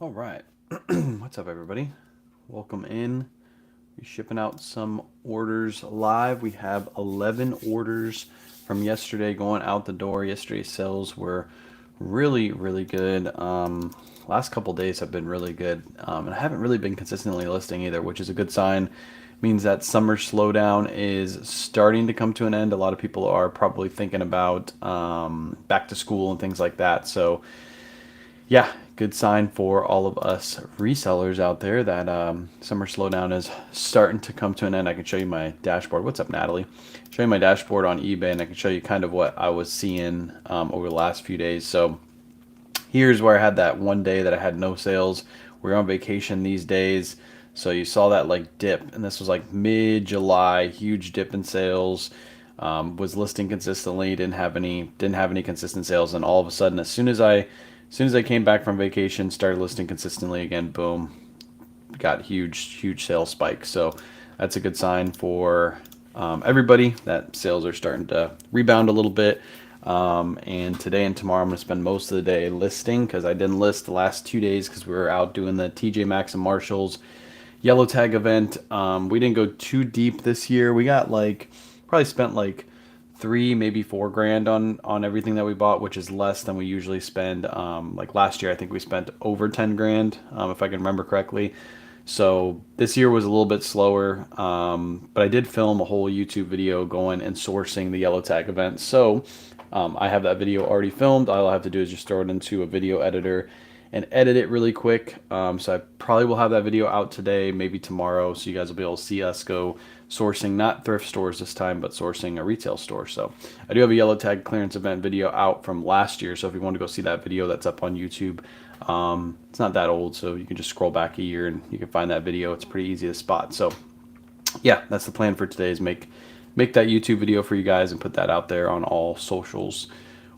All right. What's up, everybody? Welcome in. We're shipping out some orders live. We have 11 orders from yesterday going out the door. Yesterday's sales were really good. Last couple days have been really good. And I haven't really been consistently listing either, which is a good sign. Means that summer slowdown is starting to come to an end. A lot of people are probably thinking about back to school and things like that. So yeah, good sign for all of us resellers out there that summer slowdown is starting to come to an end. I can show you my dashboard. What's up, Natalie? Show you my dashboard on eBay, and I can show you kind of what I was seeing over the last few days. So here's where I had that one day that I had no sales. We're on vacation these days, so you saw that like dip, and this was like mid-July, huge dip in sales. Was listing consistently, didn't have any consistent sales, and all of a sudden, as soon as I came back from vacation, started listing consistently again. Boom, got huge sales spike. So that's a good sign for everybody that sales are starting to rebound a little bit. And today and tomorrow I'm going to spend most of the day listing because I didn't list the last 2 days because we were out doing the TJ Maxx and Marshalls yellow tag event. We didn't go too deep this year. We got like probably spent like three, maybe 4 grand on everything that we bought, which is less than we usually spend. Like last year, I think we spent over 10 grand, if I can remember correctly. So this year was a little bit slower, but I did film a whole YouTube video going and sourcing the yellow tag event. So I have that video already filmed. All I have to do is just throw it into a video editor and edit it really quick. So I probably will have that video out today, maybe tomorrow, so you guys will be able to see us go sourcing not thrift stores this time, but sourcing a retail store. So I do have a yellow tag clearance event video out from last year. So if you want to go see that video, that's up on YouTube. It's not that old, so you can just scroll back a year and you can find that video. It's pretty easy to spot. So yeah, that's the plan for today, is make that YouTube video for you guys and put that out there on all socials.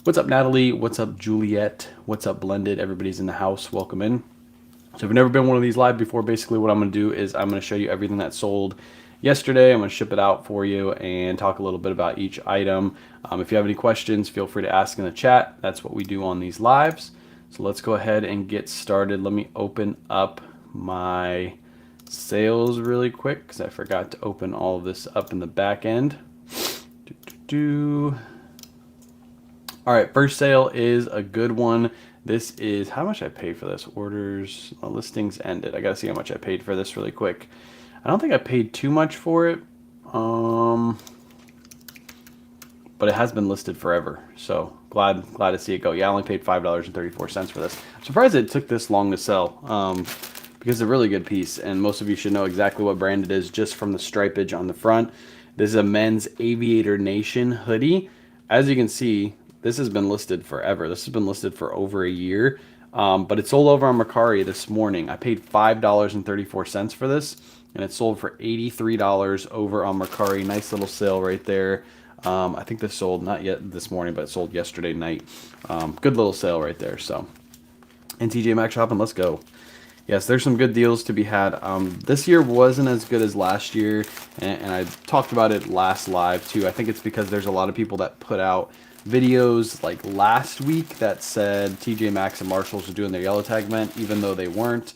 What's up, Natalie? What's up, Juliet? What's up, Blended? Everybody's in the house. Welcome in. So if you've never been one of these live before, basically what I'm going to do is I'm going to show you everything that sold yesterday. I'm going to ship it out for you and talk a little bit about each item. If you have any questions, feel free to ask in the chat. That's what we do on these lives. So let's go ahead and get started. Let me open up my sales really quick because I forgot to open all of this up in the back end. All right, first sale is a good one. This is how much I paid for this. Orders, listings ended. I gotta see how much I paid for this really quick. I don't think I paid too much for it, but it has been listed forever. So glad to see it go. Yeah, I only paid $5.34 for this. I'm surprised it took this long to sell, because it's a really good piece, and most of you should know exactly what brand it is just from the stripage on the front. This is a men's Aviator Nation hoodie. As you can see, this has been listed forever. This has been listed for over a year, but it sold over on Mercari this morning. I paid $5.34 for this, and it sold for $83 over on Mercari. Nice little sale right there. I think this sold not yet this morning, but it sold yesterday night. Good little sale right there. So, and TJ Maxx shopping, let's go. Yes, there's some good deals to be had. This year wasn't as good as last year, and I talked about it last live too. I think it's because there's a lot of people that put out videos like last week that said TJ Maxx and Marshalls were doing their yellow tag event, even though they weren't.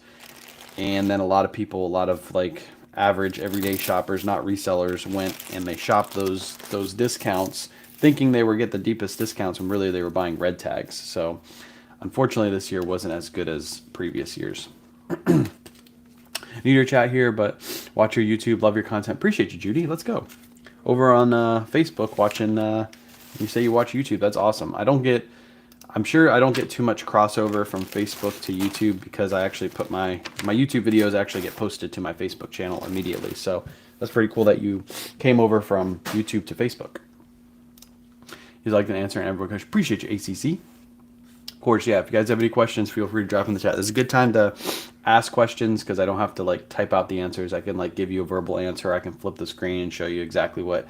And then a lot of people, a lot of like average everyday shoppers, not resellers, went and they shopped those discounts thinking they were get the deepest discounts when really they were buying red tags. So unfortunately this year wasn't as good as previous years. New to your chat here, but watch your YouTube, love your content. Appreciate you, Judy. Let's go. Over on Facebook watching, you say you watch YouTube. That's awesome. I'm sure I don't get too much crossover from Facebook to YouTube because I actually put my YouTube videos actually get posted to my Facebook channel immediately. So that's pretty cool that you came over from YouTube to Facebook. You'd like to answer and everyone goes, appreciate you, ACC. Of course, yeah, if you guys have any questions, feel free to drop in the chat. This is a good time to ask questions because I don't have to like type out the answers. I can like give you a verbal answer. I can flip the screen and show you exactly what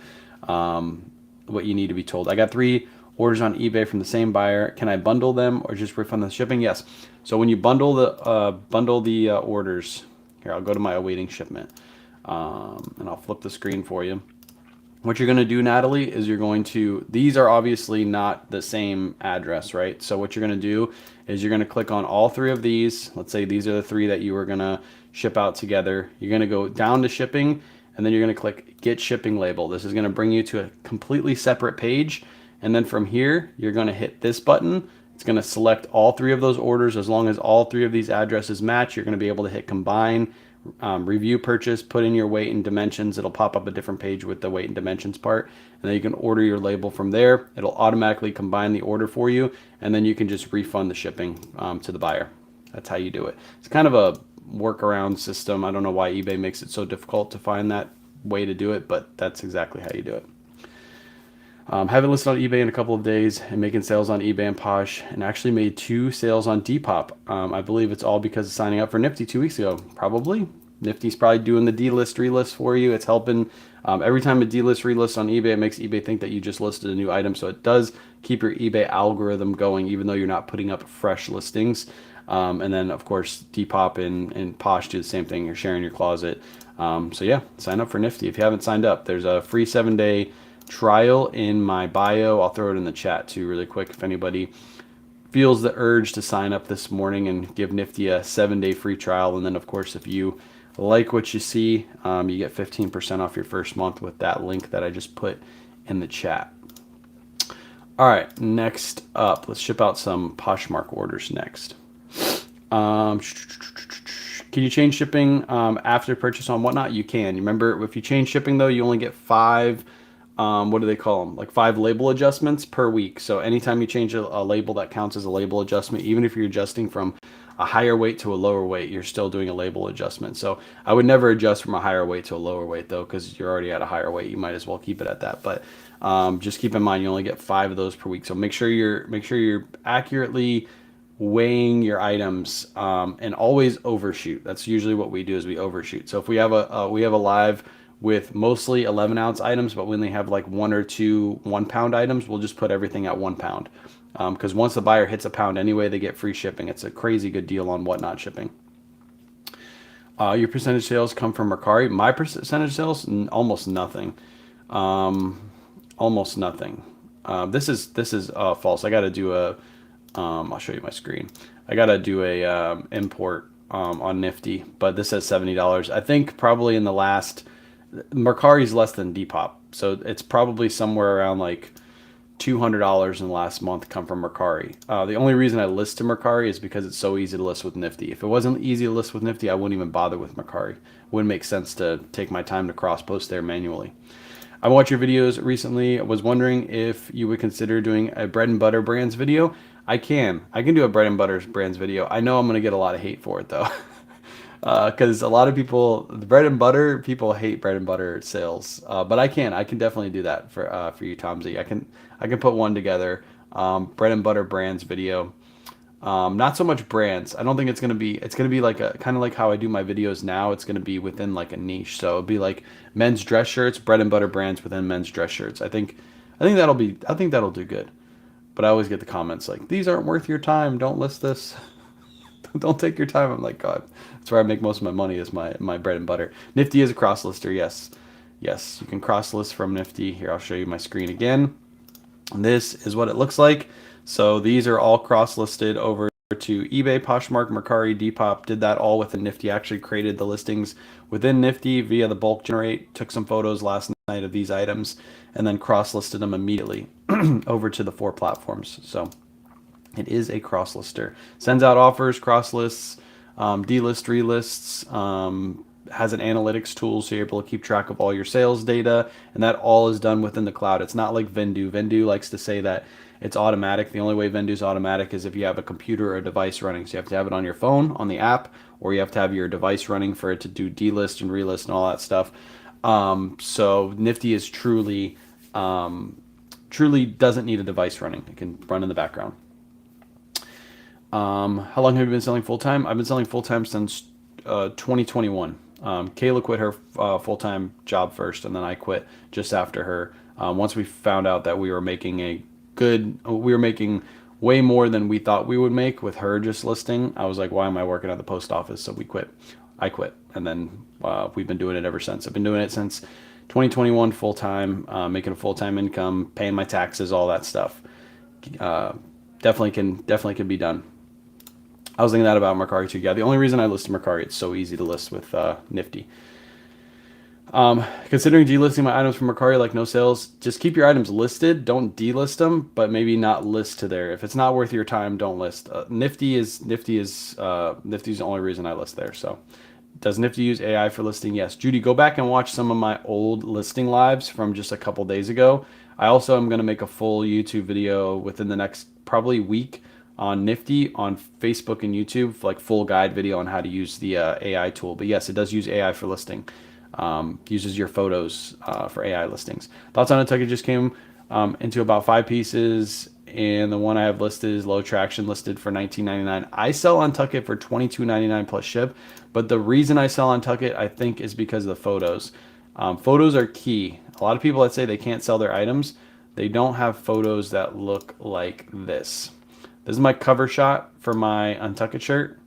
you need to be told. I got 3 orders on eBay from the same buyer. Can I bundle them or just refund the shipping? Yes. So when you bundle the orders, here I'll go to my awaiting shipment, and I'll flip the screen for you. What you're going to do, Natalie, is you're going to, these are obviously not the same address, right? So what you're going to do is you're going to click on all three of these. Let's say these are the three that you were going to ship out together. You're going to go down to shipping, and then you're going to click get shipping label. This is going to bring you to a completely separate page. And then from here, you're going to hit this button. It's going to select all three of those orders. As long as all three of these addresses match, you're going to be able to hit combine, review purchase, put in your weight and dimensions. It'll pop up a different page with the weight and dimensions part, and then you can order your label from there. It'll automatically combine the order for you, and then you can just refund the shipping to the buyer. That's how you do it. It's kind of a workaround system. I don't know why eBay makes it so difficult to find that way to do it, but that's exactly how you do it. Haven't listed on eBay in a couple of days and making sales on eBay and Posh, and actually made 2 sales on Depop. I believe it's all because of signing up for Nifty 2 weeks ago. Probably. Nifty's probably doing the delist relist for you. It's helping. Every time a delist relist on eBay, it makes eBay think that you just listed a new item. So it does keep your eBay algorithm going, even though you're not putting up fresh listings. And then, of course, Depop and Posh do the same thing. You're sharing your closet. So yeah, sign up for Nifty. If you haven't signed up, there's a free 7-day trial in my bio. I'll throw it in the chat too really quick if anybody feels the urge to sign up this morning and give Nifty a 7-day free trial. And then, of course, if you like what you see, you get 15% off your first month with that link that I just put in the chat. All right, next up, let's ship out some Poshmark orders next. Can you change shipping after purchase on Whatnot? You can. Remember, if you change shipping, though, you only get 5, what do they call them? Like 5 label adjustments per week. So anytime you change a label, that counts as a label adjustment. Even if you're adjusting from a higher weight to a lower weight, you're still doing a label adjustment. So I would never adjust from a higher weight to a lower weight, though, because you're already at a higher weight. You might as well keep it at that. But just keep in mind, you only get 5 of those per week. So make sure you're accurately weighing your items, and always overshoot. That's usually what we do, is we overshoot. So if we have a live with mostly 11-ounce items, but when they have like 1 or 2 1-pound items, we'll just put everything at 1 pound. Because once the buyer hits a pound anyway, they get free shipping. It's a crazy good deal on Whatnot shipping. Your percentage sales come from Mercari. My percentage sales, almost nothing. Almost nothing. This is false. I got to do a. I'll show you my screen. I got to do a import on Nifty, but this says $70. I think probably in the last, Mercari's less than Depop, so it's probably somewhere around like $200 in the last month come from Mercari. The only reason I list to Mercari is because it's so easy to list with Nifty. If it wasn't easy to list with Nifty, I wouldn't even bother with Mercari. It wouldn't make sense to take my time to cross post there manually. I watched your videos recently. I was wondering if you would consider doing a bread and butter brands video. I can do a bread and butter brands video. I know I'm going to get a lot of hate for it though. Because a lot of people, the bread and butter, people hate bread and butter sales. But I can definitely do that for you, Tomsy. I can put one together. Bread and butter brands video. Not so much brands. I don't think it's gonna be like a kind of like how I do my videos now. It's gonna be within like a niche. So it'll be like men's dress shirts, bread and butter brands within men's dress shirts. I think that'll do good. But I always get the comments like, these aren't worth your time. Don't list this. Don't take your time. I'm like, God, that's where I make most of my money, is my bread and butter. Nifty is a cross lister. Yes, you can cross list from Nifty. Here, I'll show you my screen again. And this is what it looks like. So these are all cross listed over to eBay, Poshmark, Mercari, Depop. Did that all within Nifty. Actually created the listings within Nifty via the bulk generate. Took some photos last night of these items and then cross listed them immediately over to the 4 platforms. So it is a cross lister. Sends out offers, cross lists, delist, relists, has an analytics tool so you're able to keep track of all your sales data, and that all is done within the cloud. It's not like Vendoo. Vendoo likes to say that it's automatic. The only way Vendoo's automatic is if you have a computer or a device running. So you have to have it on your phone, on the app, or you have to have your device running for it to do delist and relist and all that stuff. So Nifty is truly doesn't need a device running. It can run in the background. How long have you been selling full-time? I've been selling full-time since 2021. Kayla quit her full-time job first, and then I quit just after her. Once we found out that we were making way more than we thought we would make with her just listing, I was like, why am I working at the post office? So we quit. I quit, and then we've been doing it ever since. I've been doing it since 2021 full time, making a full time income, paying my taxes, all that stuff. Uh, definitely can be done. I was thinking that about Mercari too. Yeah, the only reason I listed Mercari, it's so easy to list with Nifty. Considering delisting my items from Mercari, like no sales, just keep your items listed. Don't delist them, but maybe not list to there. If it's not worth your time, don't list. Nifty's the only reason I list there. So, does Nifty use AI for listing? Yes. Judy, go back and watch some of my old listing lives from just a couple days ago. I also am going to make a full YouTube video within the next probably week on Nifty on Facebook and YouTube, like full guide video on how to use the AI tool. But yes, it does use AI for listing. Uses your photos for AI listings. Thoughts on Untuckit just came into about 5 pieces, and the one I have listed is low traction, listed for $19.99. I sell Untuckit for $22.99 plus ship, but the reason I sell Untuckit, I think, is because of the photos. Photos are key. A lot of people that say they can't sell their items, they don't have photos that look like this. This is my cover shot for my Untuckit shirt.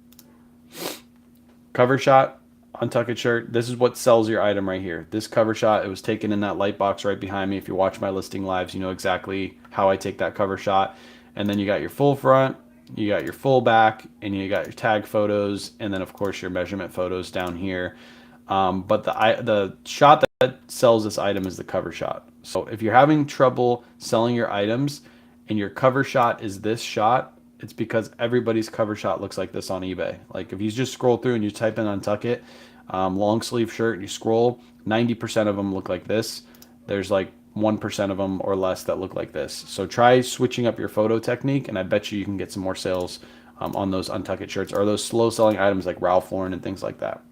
Cover shot, Untuckit shirt. This is what sells your item right here. This cover shot, it was taken in that light box right behind me. If you watch my listing lives, you know exactly how I take that cover shot. And then you got your full front, you got your full back, and you got your tag photos, and then of course your measurement photos down here. But the shot that sells this item is the cover shot. So if you're having trouble selling your items and your cover shot is this shot, it's because everybody's cover shot looks like this on eBay. Like if you just scroll through and you type in Untuckit, long sleeve shirt, and you scroll, 90% of them look like this. There's like 1% of them or less that look like this. So try switching up your photo technique, and I bet you can get some more sales on those Untuckit shirts or those slow selling items like Ralph Lauren and things like that.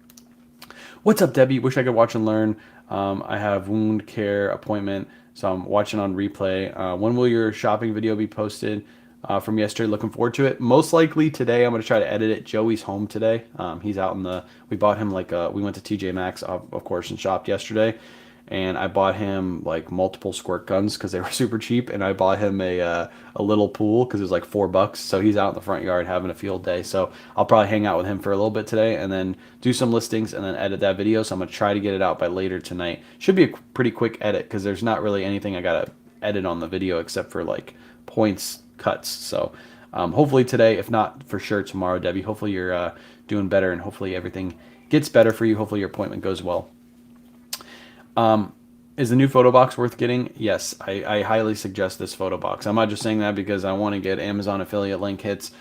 What's up, Debbie? Wish I could watch and learn. I have wound care appointment, so I'm watching on replay. When will your shopping video be posted from yesterday? Looking forward to it. Most likely today. I'm going to try to edit it. Joey's home today. He's out in the, we bought him like we went to TJ Maxx, of course, and shopped yesterday. And I bought him like multiple squirt guns because they were super cheap. And I bought him a little pool because it was like $4. So he's out in the front yard having a field day. So I'll probably hang out with him for a little bit today and then do some listings and then edit that video. So I'm going to try to get it out by later tonight. Should be a pretty quick edit because there's not really anything I got to edit on the video except for like points, cuts. So hopefully today, if not for sure tomorrow, Debbie, hopefully you're doing better and hopefully everything gets better for you. Hopefully your appointment goes well. Is the new photo box worth getting? Yes, I highly suggest this photo box. I'm not just saying that because I want to get Amazon affiliate link hits.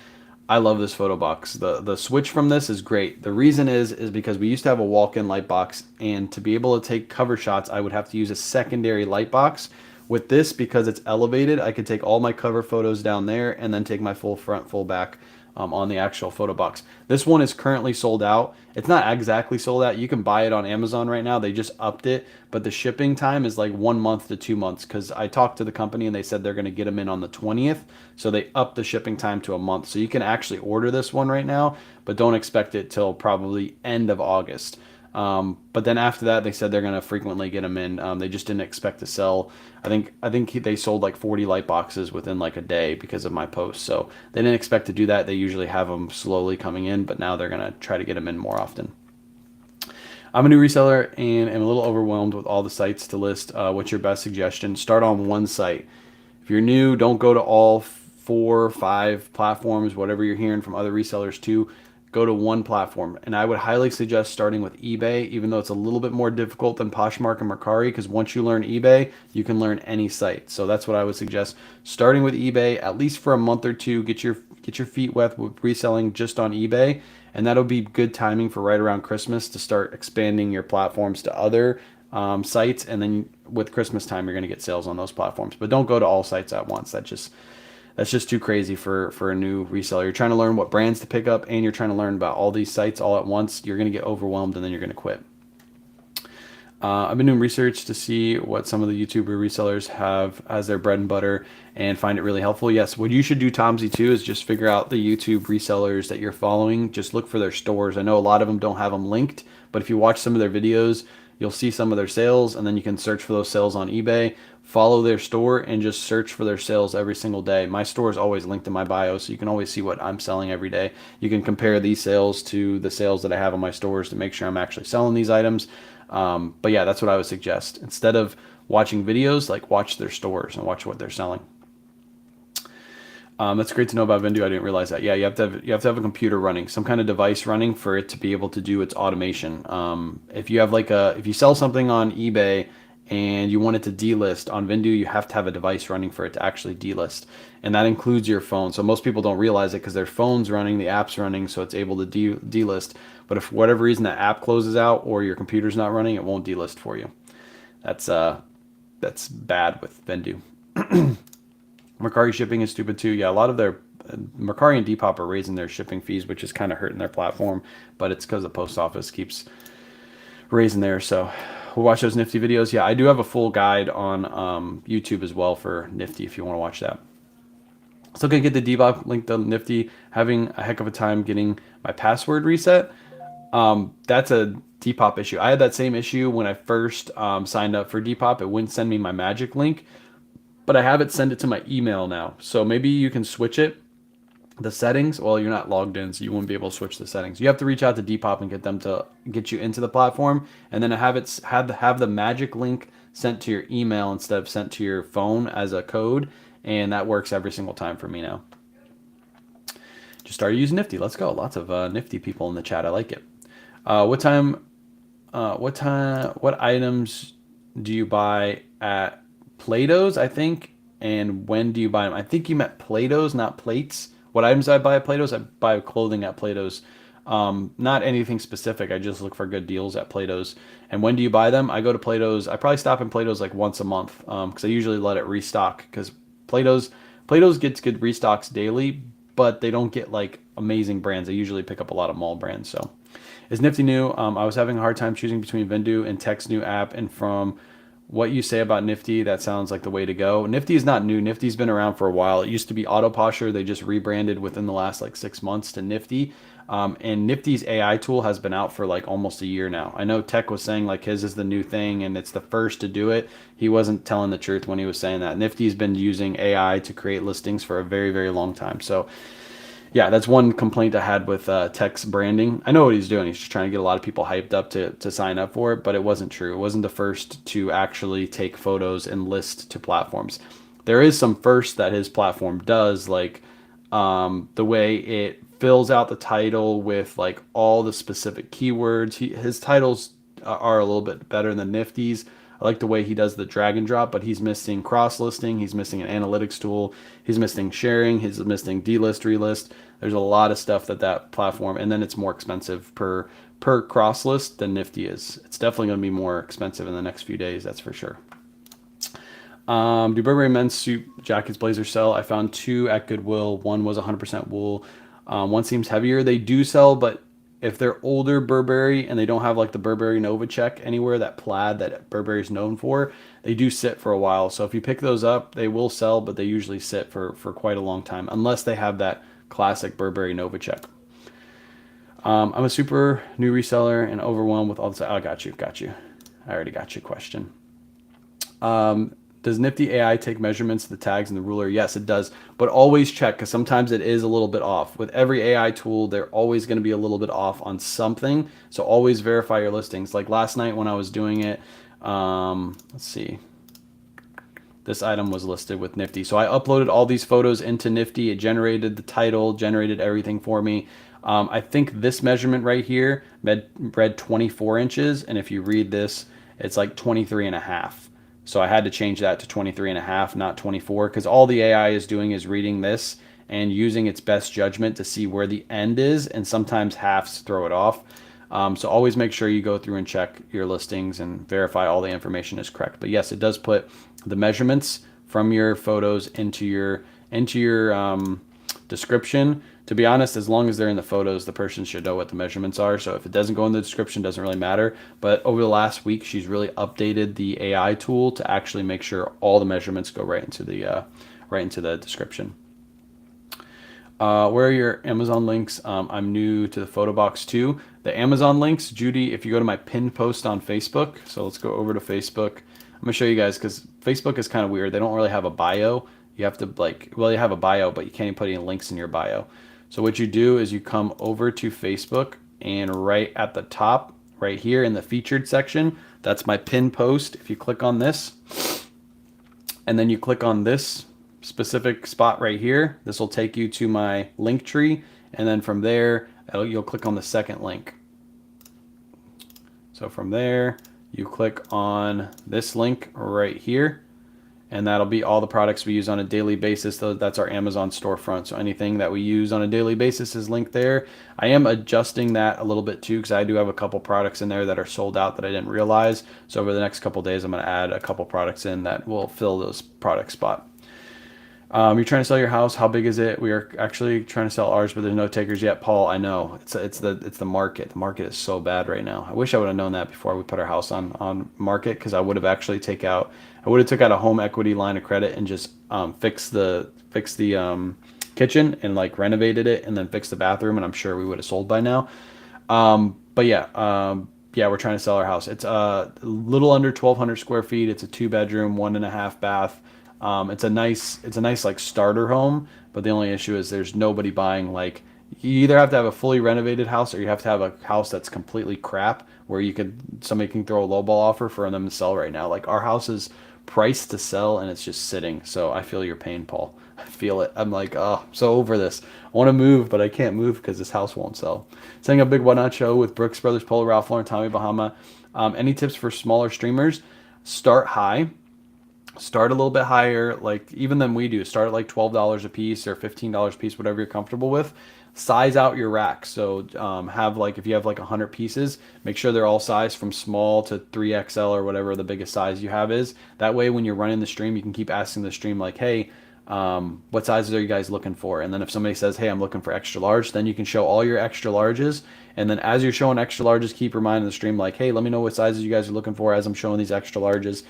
I love this photo box. The switch from this is great. The reason is because we used to have a walk-in light box, and to be able to take cover shots, I would have to use a secondary light box. With this, because it's elevated, I could take all my cover photos down there and then take my full front, full back on the actual photo box. This one is currently sold out. It's not exactly sold out. You can buy it on Amazon right now. They just upped it, but the shipping time is like 1 month to 2 months because I talked to the company and they said they're going to get them in on the 20th. So they upped the shipping time to a month. So you can actually order this one right now, but don't expect it till probably end of August. But then after that, they said they're going to frequently get them in. They just didn't expect to sell. I think they sold like 40 light boxes within like a day because of my post. So they didn't expect to do that. They usually have them slowly coming in, but now they're going to try to get them in more often. I'm a new reseller and am a little overwhelmed with all the sites to list. What's your best suggestion? Start on one site. If you're new, don't go to all 4 or 5 platforms, whatever you're hearing from other resellers too. Go to one platform. And I would highly suggest starting with eBay, even though it's a little bit more difficult than Poshmark and Mercari, because once you learn eBay, you can learn any site. So that's what I would suggest. Starting with eBay, at least for a month or two, get your feet wet with reselling just on eBay. And that'll be good timing for right around Christmas to start expanding your platforms to other sites. And then with Christmas time, you're going to get sales on those platforms. But don't go to all sites at once. That's just too crazy for a new reseller. You're trying to learn what brands to pick up, and you're trying to learn about all these sites all at once. You're going to get overwhelmed, and then you're going to quit. I've been doing research to see what some of the YouTuber resellers have as their bread and butter and find it really helpful. Yes, what you should do, Tomsy, too, is just figure out the YouTube resellers that you're following. Just look for their stores. I know a lot of them don't have them linked, but if you watch some of their videos, you'll see some of their sales, and then you can search for those sales on eBay. Follow their store and just search for their sales every single day. My store is always linked in my bio, so you can always see what I'm selling every day. You can compare these sales to the sales that I have on my stores to make sure I'm actually selling these items. But yeah, that's what I would suggest. Instead of watching videos, like watch their stores and watch what they're selling. That's great to know about Vindoo. I didn't realize that. Yeah, you have to have a computer running, some kind of device running for it to be able to do its automation. If you have if you sell something on eBay and you want it to delist on Vindoo, you have to have a device running for it to actually delist, and that includes your phone. So most people don't realize it because their phone's running, the app's running, so it's able to delist. But if for whatever reason that app closes out or your computer's not running, it won't delist for you. That's that's bad with Vindoo. Mercari shipping is stupid too. Yeah, a lot of their Mercari and Depop are raising their shipping fees, which is kind of hurting their platform, but it's because the post office keeps raising theirs. So we'll watch those Nifty videos. Yeah, I do have a full guide on YouTube as well for Nifty if you want to watch that. Still gonna get the Depop link to Nifty. Having a heck of a time getting my password reset. That's a Depop issue. I had that same issue when I first signed up for Depop. It wouldn't send me my magic link, but I have it send it to my email now. So maybe you can switch it, the settings. Well, you're not logged in, so you won't be able to switch the settings. You have to reach out to Depop and get them to get you into the platform, and then have the magic link sent to your email instead of sent to your phone as a code, and that works every single time for me now. Just started using Nifty. Let's go. Lots of Nifty people in the chat. I like it. What time? What items do you buy at Plato's, I think, and when do you buy them? I think you meant Plato's, not plates. What items I buy at Plato's? I buy clothing at Plato's. Not anything specific. I just look for good deals at Plato's. And when do you buy them? I go to Plato's. I probably stop in Plato's like once a month because I usually let it restock because Plato's gets good restocks daily, but they don't get like amazing brands. They usually pick up a lot of mall brands. So is Nifty new? I was having a hard time choosing between Vindoo and Tech's new app, and from what you say about Nifty, that sounds like the way to go. Nifty is not new. Nifty's been around for a while. It used to be Autoposher. They just rebranded within the last like 6 months to Nifty. And Nifty's AI tool has been out for like almost a year now. I know Tech was saying like his is the new thing and it's the first to do it. He wasn't telling the truth when he was saying that. Nifty's been using AI to create listings for a very, very long time. So yeah, that's one complaint I had with Tech's branding. I know what he's doing. He's just trying to get a lot of people hyped up to sign up for it, but it wasn't true. It wasn't the first to actually take photos and list to platforms. There is some first that his platform does, like the way it fills out the title with like all the specific keywords. His titles are a little bit better than Nifty's. I like the way he does the drag and drop, but he's missing cross listing. He's missing an analytics tool. He's missing sharing. He's missing delist, relist. There's a lot of stuff that platform, and then it's more expensive per cross list than Nifty is. It's definitely going to be more expensive in the next few days. That's for sure. Do Burberry men's suit jackets blazers sell? I found 2 at Goodwill. One was 100% wool. One seems heavier. They do sell, but if they're older Burberry and they don't have like the Burberry Nova check anywhere, that plaid that Burberry is known for, they do sit for a while. So if you pick those up, they will sell, but they usually sit for quite a long time unless they have that classic Burberry Nova check. I'm a super new reseller and overwhelmed with all this. Oh, got you. I already got your question. Does Nifty AI take measurements of the tags and the ruler? Yes, it does. But always check because sometimes it is a little bit off. With every AI tool, they're always going to be a little bit off on something. So always verify your listings. Like last night when I was doing it, let's see. This item was listed with Nifty. So I uploaded all these photos into Nifty. It generated the title, generated everything for me. I think this measurement right here read 24 inches. And if you read this, it's like 23 and a half. So I had to change that to 23 and a half, not 24, because all the AI is doing is reading this and using its best judgment to see where the end is, and sometimes halves throw it off. So always make sure you go through and check your listings and verify all the information is correct. But yes, it does put the measurements from your photos into your description. To be honest, as long as they're in the photos, the person should know what the measurements are. So if it doesn't go in the description, it doesn't really matter. But over the last week, she's really updated the AI tool to actually make sure all the measurements go right into the description. Where are your Amazon links? I'm new to the photo box too. The Amazon links, Judy, if you go to my pinned post on Facebook, so let's go over to Facebook. I'm gonna show you guys because Facebook is kind of weird. They don't really have a bio. You have to you have a bio, but you can't even put any links in your bio. So what you do is you come over to Facebook and right at the top, right here in the featured section. That's my pin post. If you click on this and then you click on this specific spot right here, this will take you to my link tree. And then from there, you'll click on the second link. So from there, you click on this link right here, and that'll be all the products we use on a daily basis. That's our Amazon storefront. So anything that we use on a daily basis is linked there. I am adjusting that a little bit too, because I do have a couple products in there that are sold out that I didn't realize. So over the next couple days, I'm going to add a couple products in that will fill those product spot. You're trying to sell your house. How big is it? We are actually trying to sell ours, but there's no takers yet. Paul, I know it's the market. The market is so bad right now. I wish I would have known that before we put our house on market, because I would have actually took out a home equity line of credit and just fixed the kitchen and like renovated it and then fixed the bathroom, and I'm sure we would have sold by now. But yeah, we're trying to sell our house. It's a little under 1,200 square feet. It's a 2-bedroom, 1.5 bath. It's a nice like starter home, but the only issue is there's nobody buying. Like, you either have to have a fully renovated house or you have to have a house that's completely crap where somebody can throw a lowball offer for them to sell right now. Like, our house is priced to sell and it's just sitting. So I feel your pain, Paul. I feel it. I'm like, oh, I'm so over this. I want to move, but I can't move because this house won't sell. Saying a big one-out show with Brooks Brothers, Polo, Ralph Lauren, Tommy Bahama. Any tips for smaller streamers? Start high. Start a little bit higher, like even than we do. Start at like $12 a piece or $15 a piece, whatever you're comfortable with. Size out your rack. So if you have like 100 pieces, make sure they're all sized from small to 3XL or whatever the biggest size you have is. That way, when you're running the stream, you can keep asking the stream like, hey, what sizes are you guys looking for? And then if somebody says, hey, I'm looking for extra large, then you can show all your extra larges. And then as you're showing extra larges, keep reminding the stream like, hey, let me know what sizes you guys are looking for as I'm showing these extra larges.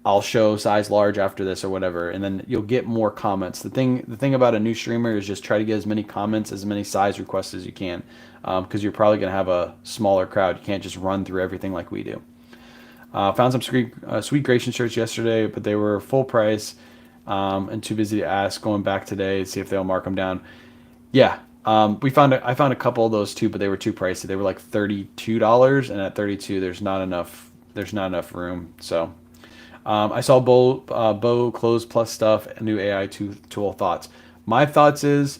I'll show size large after this or whatever, and then you'll get more comments. The thing about a new streamer is just try to get as many comments, as many size requests as you can, because you're probably going to have a smaller crowd. You can't just run through everything like we do. Found some sweet Grecian shirts yesterday, but they were full price, and too busy to ask. Going back today to see if they'll mark them down. Yeah, I found a couple of those too, but they were too pricey. They were like $32, and at $32, there's not enough room. So. I saw Bo Close Plus stuff, a new AI tool thoughts. My thoughts is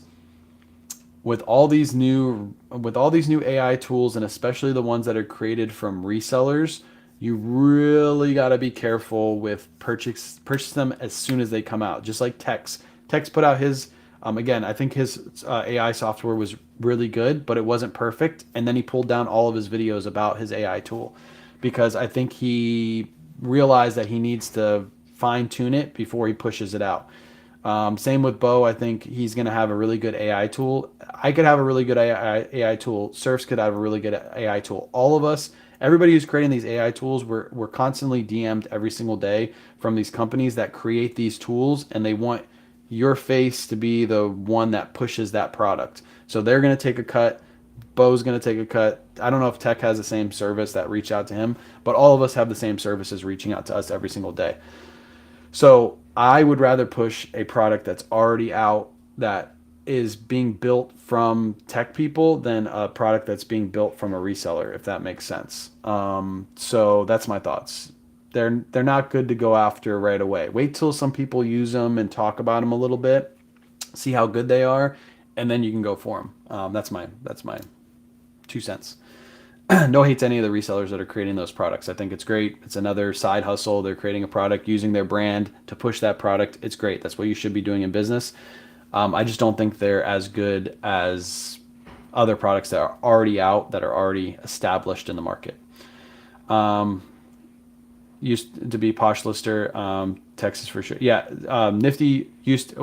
with all these new AI tools, and especially the ones that are created from resellers, you really got to be careful with purchase them as soon as they come out. Just like Tex put out his again, I think his AI software was really good, but it wasn't perfect, and then he pulled down all of his videos about his AI tool because I think he realize that he needs to fine tune it before he pushes it out. Same with Bo. I think he's going to have a really good AI tool. I could have a really good AI tool. Surfs could have a really good AI tool. All of us, everybody who's creating these AI tools, we're constantly DM'd every single day from these companies that create these tools, and they want your face to be the one that pushes that product. So they're going to take a cut. Bo's going to take a cut. I don't know if Tech has the same service that reach out to him, but all of us have the same services reaching out to us every single day. So I would rather push a product that's already out that is being built from tech people than a product that's being built from a reseller, if that makes sense. So that's my thoughts. They're not good to go after right away. Wait till some people use them and talk about them a little bit, see how good they are, and then you can go for them. That's my 2 cents. No hate to any of the resellers that are creating those products. I think it's great. It's another side hustle. They're creating a product, using their brand to push that product. It's great. That's what you should be doing in business. I just don't think they're as good as other products that are already out, that are already established in the market. Used to be Posh Lister, Texas for sure. Yeah, Nifty it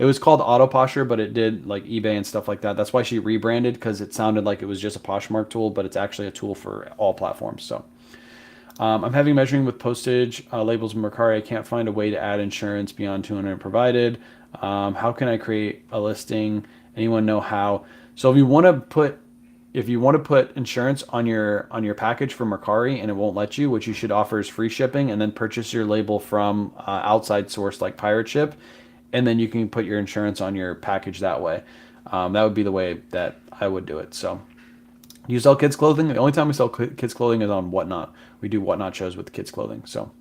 was called Auto Posher, but it did like eBay and stuff like that. That's why she rebranded, because it sounded like it was just a Poshmark tool, but it's actually a tool for all platforms. So I'm having measuring with postage labels in Mercari. I can't find a way to add insurance beyond 200 provided. How can I create a listing? Anyone know how? So if you want to put insurance on your package from Mercari and it won't let you, what you should offer is free shipping, and then purchase your label from outside source like Pirate Ship, and then you can put your insurance on your package that way. That would be the way that I would do it. So Do you sell kids clothing? The only time we sell kids clothing is on Whatnot. We do Whatnot shows with kids clothing. So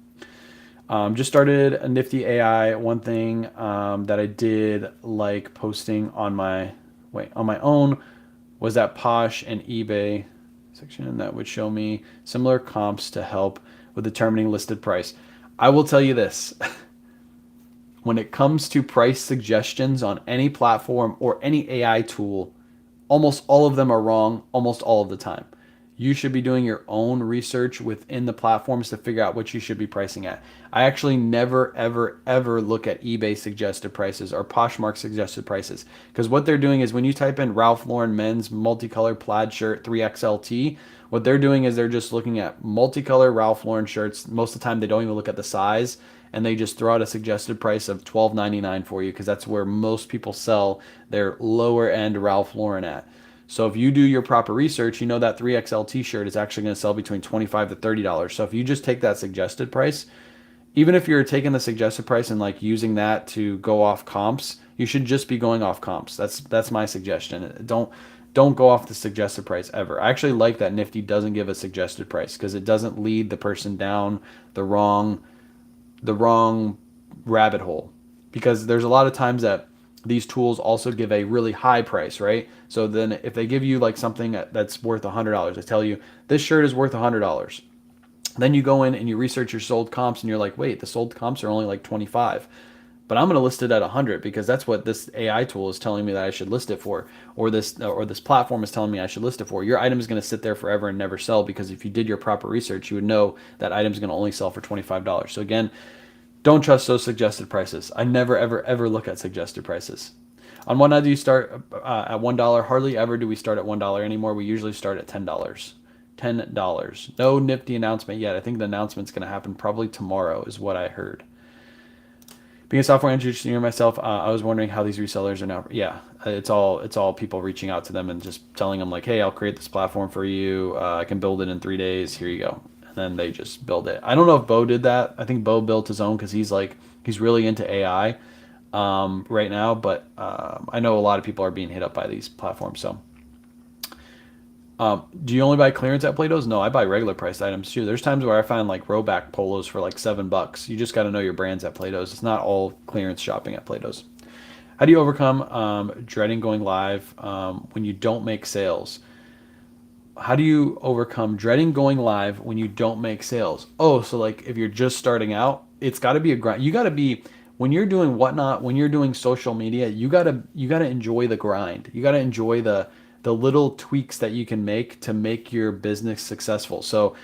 just started a nifty AI. One thing that I did like posting on my own was that Posh and eBay section that would show me similar comps to help with determining listed price. I will tell you this. When it comes to price suggestions on any platform or any AI tool, almost all of them are wrong almost all of the time. You should be doing your own research within the platforms to figure out what you should be pricing at. I actually never, ever, ever look at eBay suggested prices or Poshmark suggested prices, because what they're doing is when you type in Ralph Lauren men's multicolored plaid shirt 3XLT, what they're doing is they're just looking at multicolor Ralph Lauren shirts. Most of the time, they don't even look at the size, and they just throw out a suggested price of $12.99 for you, because that's where most people sell their lower end Ralph Lauren at. So if you do your proper research, you know that 3XL t-shirt is actually going to sell between $25 to $30. So if you just take that suggested price, even if you're taking the suggested price and like using that to go off comps, you should just be going off comps. That's my suggestion. Don't go off the suggested price ever. I actually like that Nifty doesn't give a suggested price, because it doesn't lead the person down the wrong rabbit hole. Because there's a lot of times that these tools also give a really high price, right? So then if they give you like something that's worth $100, they tell you this shirt is worth $100. Then you go in and you research your sold comps and you're like, wait, the sold comps are only like 25. But I'm going to list it at 100 because that's what this AI tool is telling me that I should list it for, or this platform is telling me I should list it for. Your item is going to sit there forever and never sell, because if you did your proper research, you would know that item is going to only sell for $25. So again, don't trust those suggested prices. I never, ever, ever look at suggested prices. On Whatnot, do you start at $1? Hardly ever do we start at $1 anymore. We usually start at $10. $10. No Nifty announcement yet. I think the announcement's going to happen probably tomorrow, is what I heard. Being a software engineer myself, I was wondering how these resellers are now. Yeah, it's all people reaching out to them and just telling them like, hey, I'll create this platform for you. I can build it in 3 days. Here you go. And then they just build it. I don't know if Bo did that. I think Bo built his own because he's really into AI right now. But I know a lot of people are being hit up by these platforms. So do you only buy clearance at Plato's? No, I buy regular priced items too. There's times where I find like rowback polos for like $7. You just got to know your brands at Plato's. It's not all clearance shopping at Plato's. How do you overcome dreading going live when you don't make sales? How do you overcome dreading going live when you don't make sales? Oh, so like if you're just starting out, it's got to be a grind. You got to be, when you're doing Whatnot, when you're doing social media, you got to enjoy the grind. You got to enjoy the little tweaks that you can make to make your business successful. So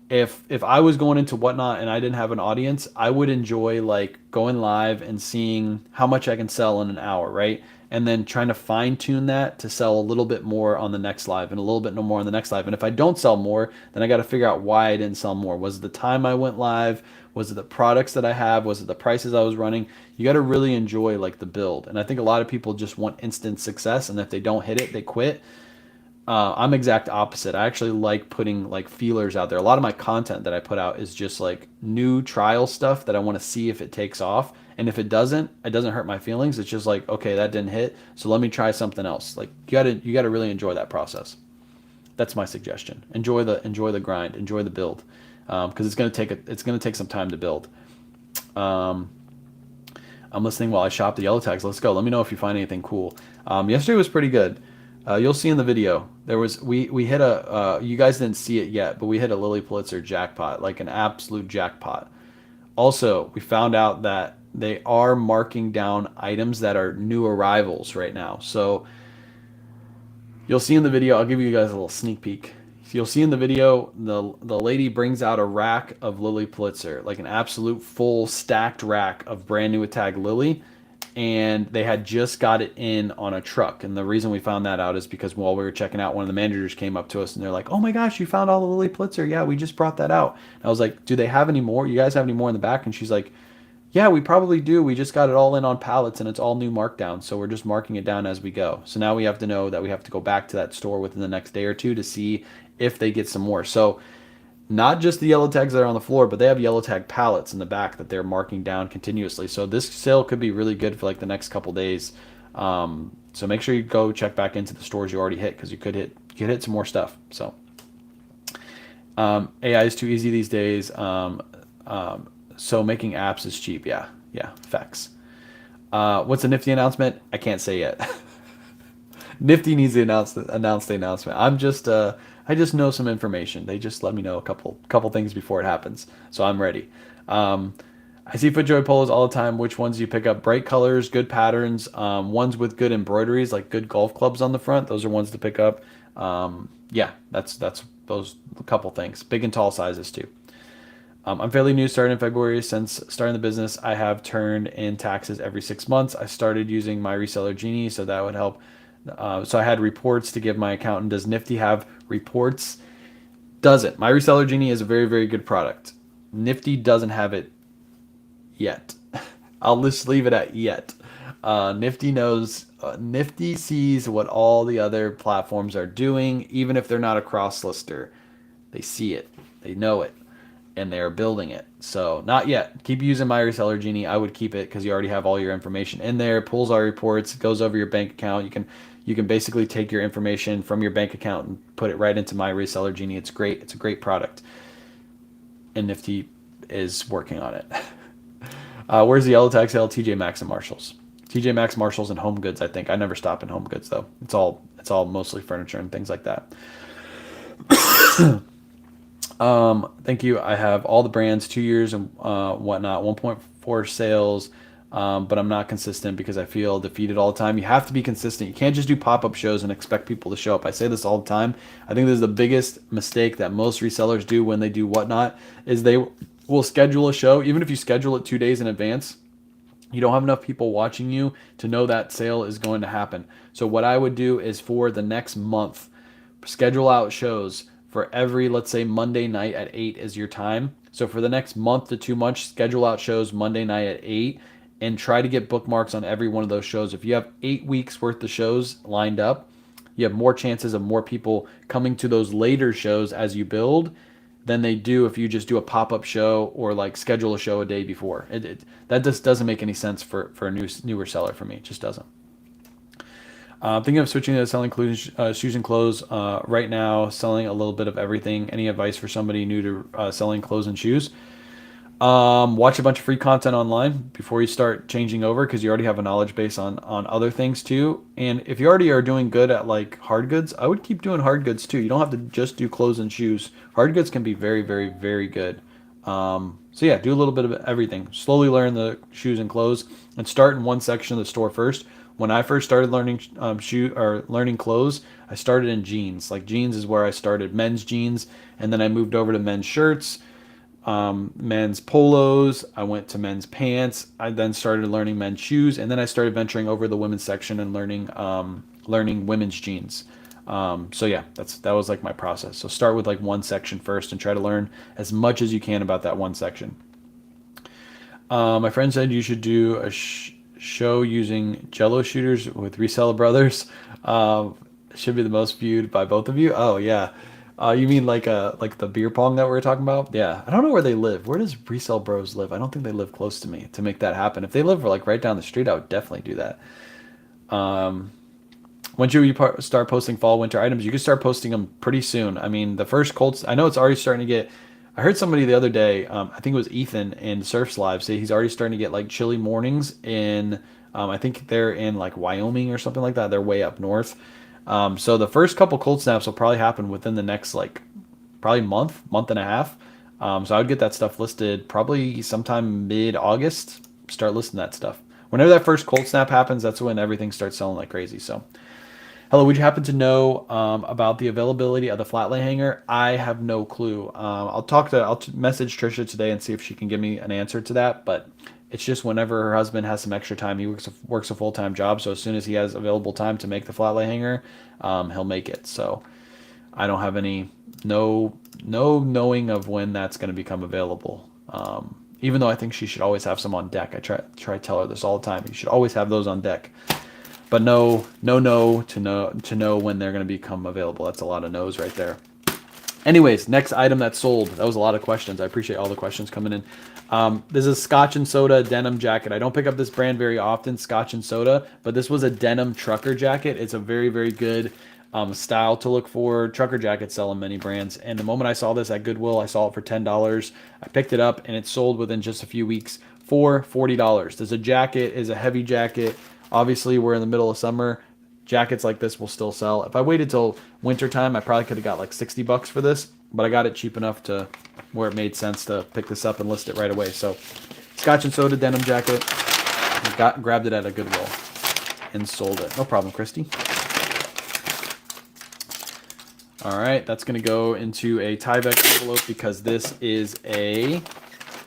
if I was going into Whatnot and I didn't have an audience, I would enjoy like going live and seeing how much I can sell in an hour, right? And then trying to fine tune that to sell a little bit more on the next live and a little bit no more on the next live. And if I don't sell more, then I got to figure out why I didn't sell more. Was it the time I went live? Was it the products that I have? Was it the prices I was running? You got to really enjoy like the build. And I think a lot of people just want instant success, and if they don't hit it, they quit. I'm exact opposite. I actually like putting like feelers out there. A lot of my content that I put out is just like new trial stuff that I want to see if it takes off. And if it doesn't hurt my feelings. It's just like, okay, that didn't hit, so let me try something else. Like you gotta really enjoy that process. That's my suggestion. Enjoy the grind, enjoy the build, because it's gonna take some time to build. I'm listening while I shop the yellow tags. Let's go. Let me know if you find anything cool. Yesterday was pretty good. You'll see in the video, we hit you guys didn't see it yet, but we hit a Lily Pulitzer jackpot, like an absolute jackpot. Also, we found out that they are marking down items that are new arrivals right now. So you'll see in the video, I'll give you guys a little sneak peek. You'll see in the video, the lady brings out a rack of Lily Pulitzer, like an absolute full stacked rack of brand new with tag Lily. And they had just got it in on a truck. And the reason we found that out is because while we were checking out, one of the managers came up to us and they're like, oh my gosh, you found all the Lily Pulitzer. Yeah, we just brought that out. And I was like, do they have any more? You guys have any more in the back? And she's like, yeah, we probably do. We just got it all in on pallets and it's all new markdown. So we're just marking it down as we go. So now we have to know that we have to go back to that store within the next day or two to see if they get some more. So not just the yellow tags that are on the floor, but they have yellow tag pallets in the back that they're marking down continuously. So this sale could be really good for like the next couple days. So make sure you go check back into the stores you already hit, because you could hit get hit some more stuff. So AI is too easy these days. So making apps is cheap. Yeah, facts. What's the Nifty announcement? I can't say yet. Nifty needs to announce the announcement. I just know some information. They just let me know a couple things before it happens, so I'm ready. Um, I see FootJoy polos all the time. Which ones do you pick up? Bright colors, good patterns, ones with good embroideries, like good golf clubs on the front. Those are ones to pick up. Yeah, that's those a couple things. Big and tall sizes too. I'm fairly new, starting in February. Since starting the business, I have turned in taxes every 6 months. I started using my reseller Genie, so that would help. So I had reports to give my accountant. Does Nifty have reports? Doesn't. My reseller Genie is a very, very good product. Nifty doesn't have it yet. I'll just leave it at yet. Nifty knows, Nifty sees what all the other platforms are doing, even if they're not a cross lister. They see it, they know it, and they are building it. So not yet. Keep using my reseller Genie. I would keep it because you already have all your information in there. Pulls our reports, goes over your bank account. You can basically take your information from your bank account and put it right into my reseller Genie. It's great. It's a great product, and Nifty is working on it. Where's the yellow tag sale? TJ Maxx and Marshalls. TJ Maxx, Marshalls, and Home Goods. I think I never stop in Home Goods though. It's all mostly furniture and things like that. Thank you. I have all the brands, 2 years and whatnot, 1.4 sales, but I'm not consistent because I feel defeated all the time. You have to be consistent. You can't just do pop-up shows and expect people to show up. I say this all the time. I think this is the biggest mistake that most resellers do when they do whatnot, is they will schedule a show. Even if you schedule it 2 days in advance, you don't have enough people watching you to know that sale is going to happen. So what I would do is for the next month, schedule out shows for every, let's say Monday night at 8 is your time. So for the next month to 2 months, schedule out shows Monday night at 8 and try to get bookmarks on every one of those shows. If you have 8 weeks worth of shows lined up, you have more chances of more people coming to those later shows as you build than they do if you just do a pop-up show or like schedule a show a day before. That just doesn't make any sense for a newer seller. For me, it just doesn't. Thinking of switching to selling shoes and clothes right now, selling a little bit of everything. Any advice for somebody new to selling clothes and shoes? Watch a bunch of free content online before you start changing over, because you already have a knowledge base on other things too. And if you already are doing good at like hard goods, I would keep doing hard goods too. You don't have to just do clothes and shoes. Hard goods can be very, very, very good. So yeah, do a little bit of everything. Slowly learn the shoes and clothes and start in one section of the store first. When I first started learning learning clothes, I started in jeans. Like jeans is where I started, men's jeans, and then I moved over to men's shirts, men's polos. I went to men's pants. I then started learning men's shoes, and then I started venturing over the women's section and learning women's jeans. So yeah, that was like my process. So start with like one section first and try to learn as much as you can about that one section. My friend said you should do a show using Jello shooters with Reseller Brothers. Should be the most viewed by both of you. Oh yeah. You mean like the beer pong that we were talking about? Yeah. I don't know where they live. Where does Resell Bros live? I don't think they live close to me to make that happen. If they live like right down the street, I would definitely do that. When should we start posting fall winter items? You can start posting them pretty soon. I mean, the first Colts, I know it's already starting to get. I heard somebody the other day, I think it was Ethan in Surf's Live, say he's already starting to get like chilly mornings in, I think they're in like Wyoming or something like that. They're way up north. So the first couple cold snaps will probably happen within the next like probably month and a half. So I would get that stuff listed probably sometime mid-August. Start listing that stuff. Whenever that first cold snap happens, that's when everything starts selling like crazy. So. Hello, would you happen to know about the availability of the flat lay hanger? I have no clue. I'll message Trisha today and see if she can give me an answer to that. But it's just whenever her husband has some extra time, he works a full-time job. So as soon as he has available time to make the flat lay hanger, he'll make it. So I don't have no knowing of when that's going to become available. Even though I think she should always have some on deck. I try to tell her this all the time. You should always have those on deck. But no to know when they're going to become available. That's a lot of no's right there. Anyways, next item that sold. That was a lot of questions. I appreciate all the questions coming in. This is Scotch and Soda denim jacket. I don't pick up this brand very often, Scotch and Soda, but this was a denim trucker jacket. It's a very, very good style to look for. Trucker jackets sell in many brands. And the moment I saw this at Goodwill, I saw it for $10. I picked it up and it sold within just a few weeks for $40. There's a jacket, is a heavy jacket. Obviously, we're in the middle of summer. Jackets like this will still sell. If I waited till winter time, I probably could have got like $60 for this, but I got it cheap enough to where it made sense to pick this up and list it right away. So, Scotch and Soda denim jacket. Grabbed it at a Goodwill and sold it. No problem, Christy. All right, that's going to go into a Tyvek envelope because this is a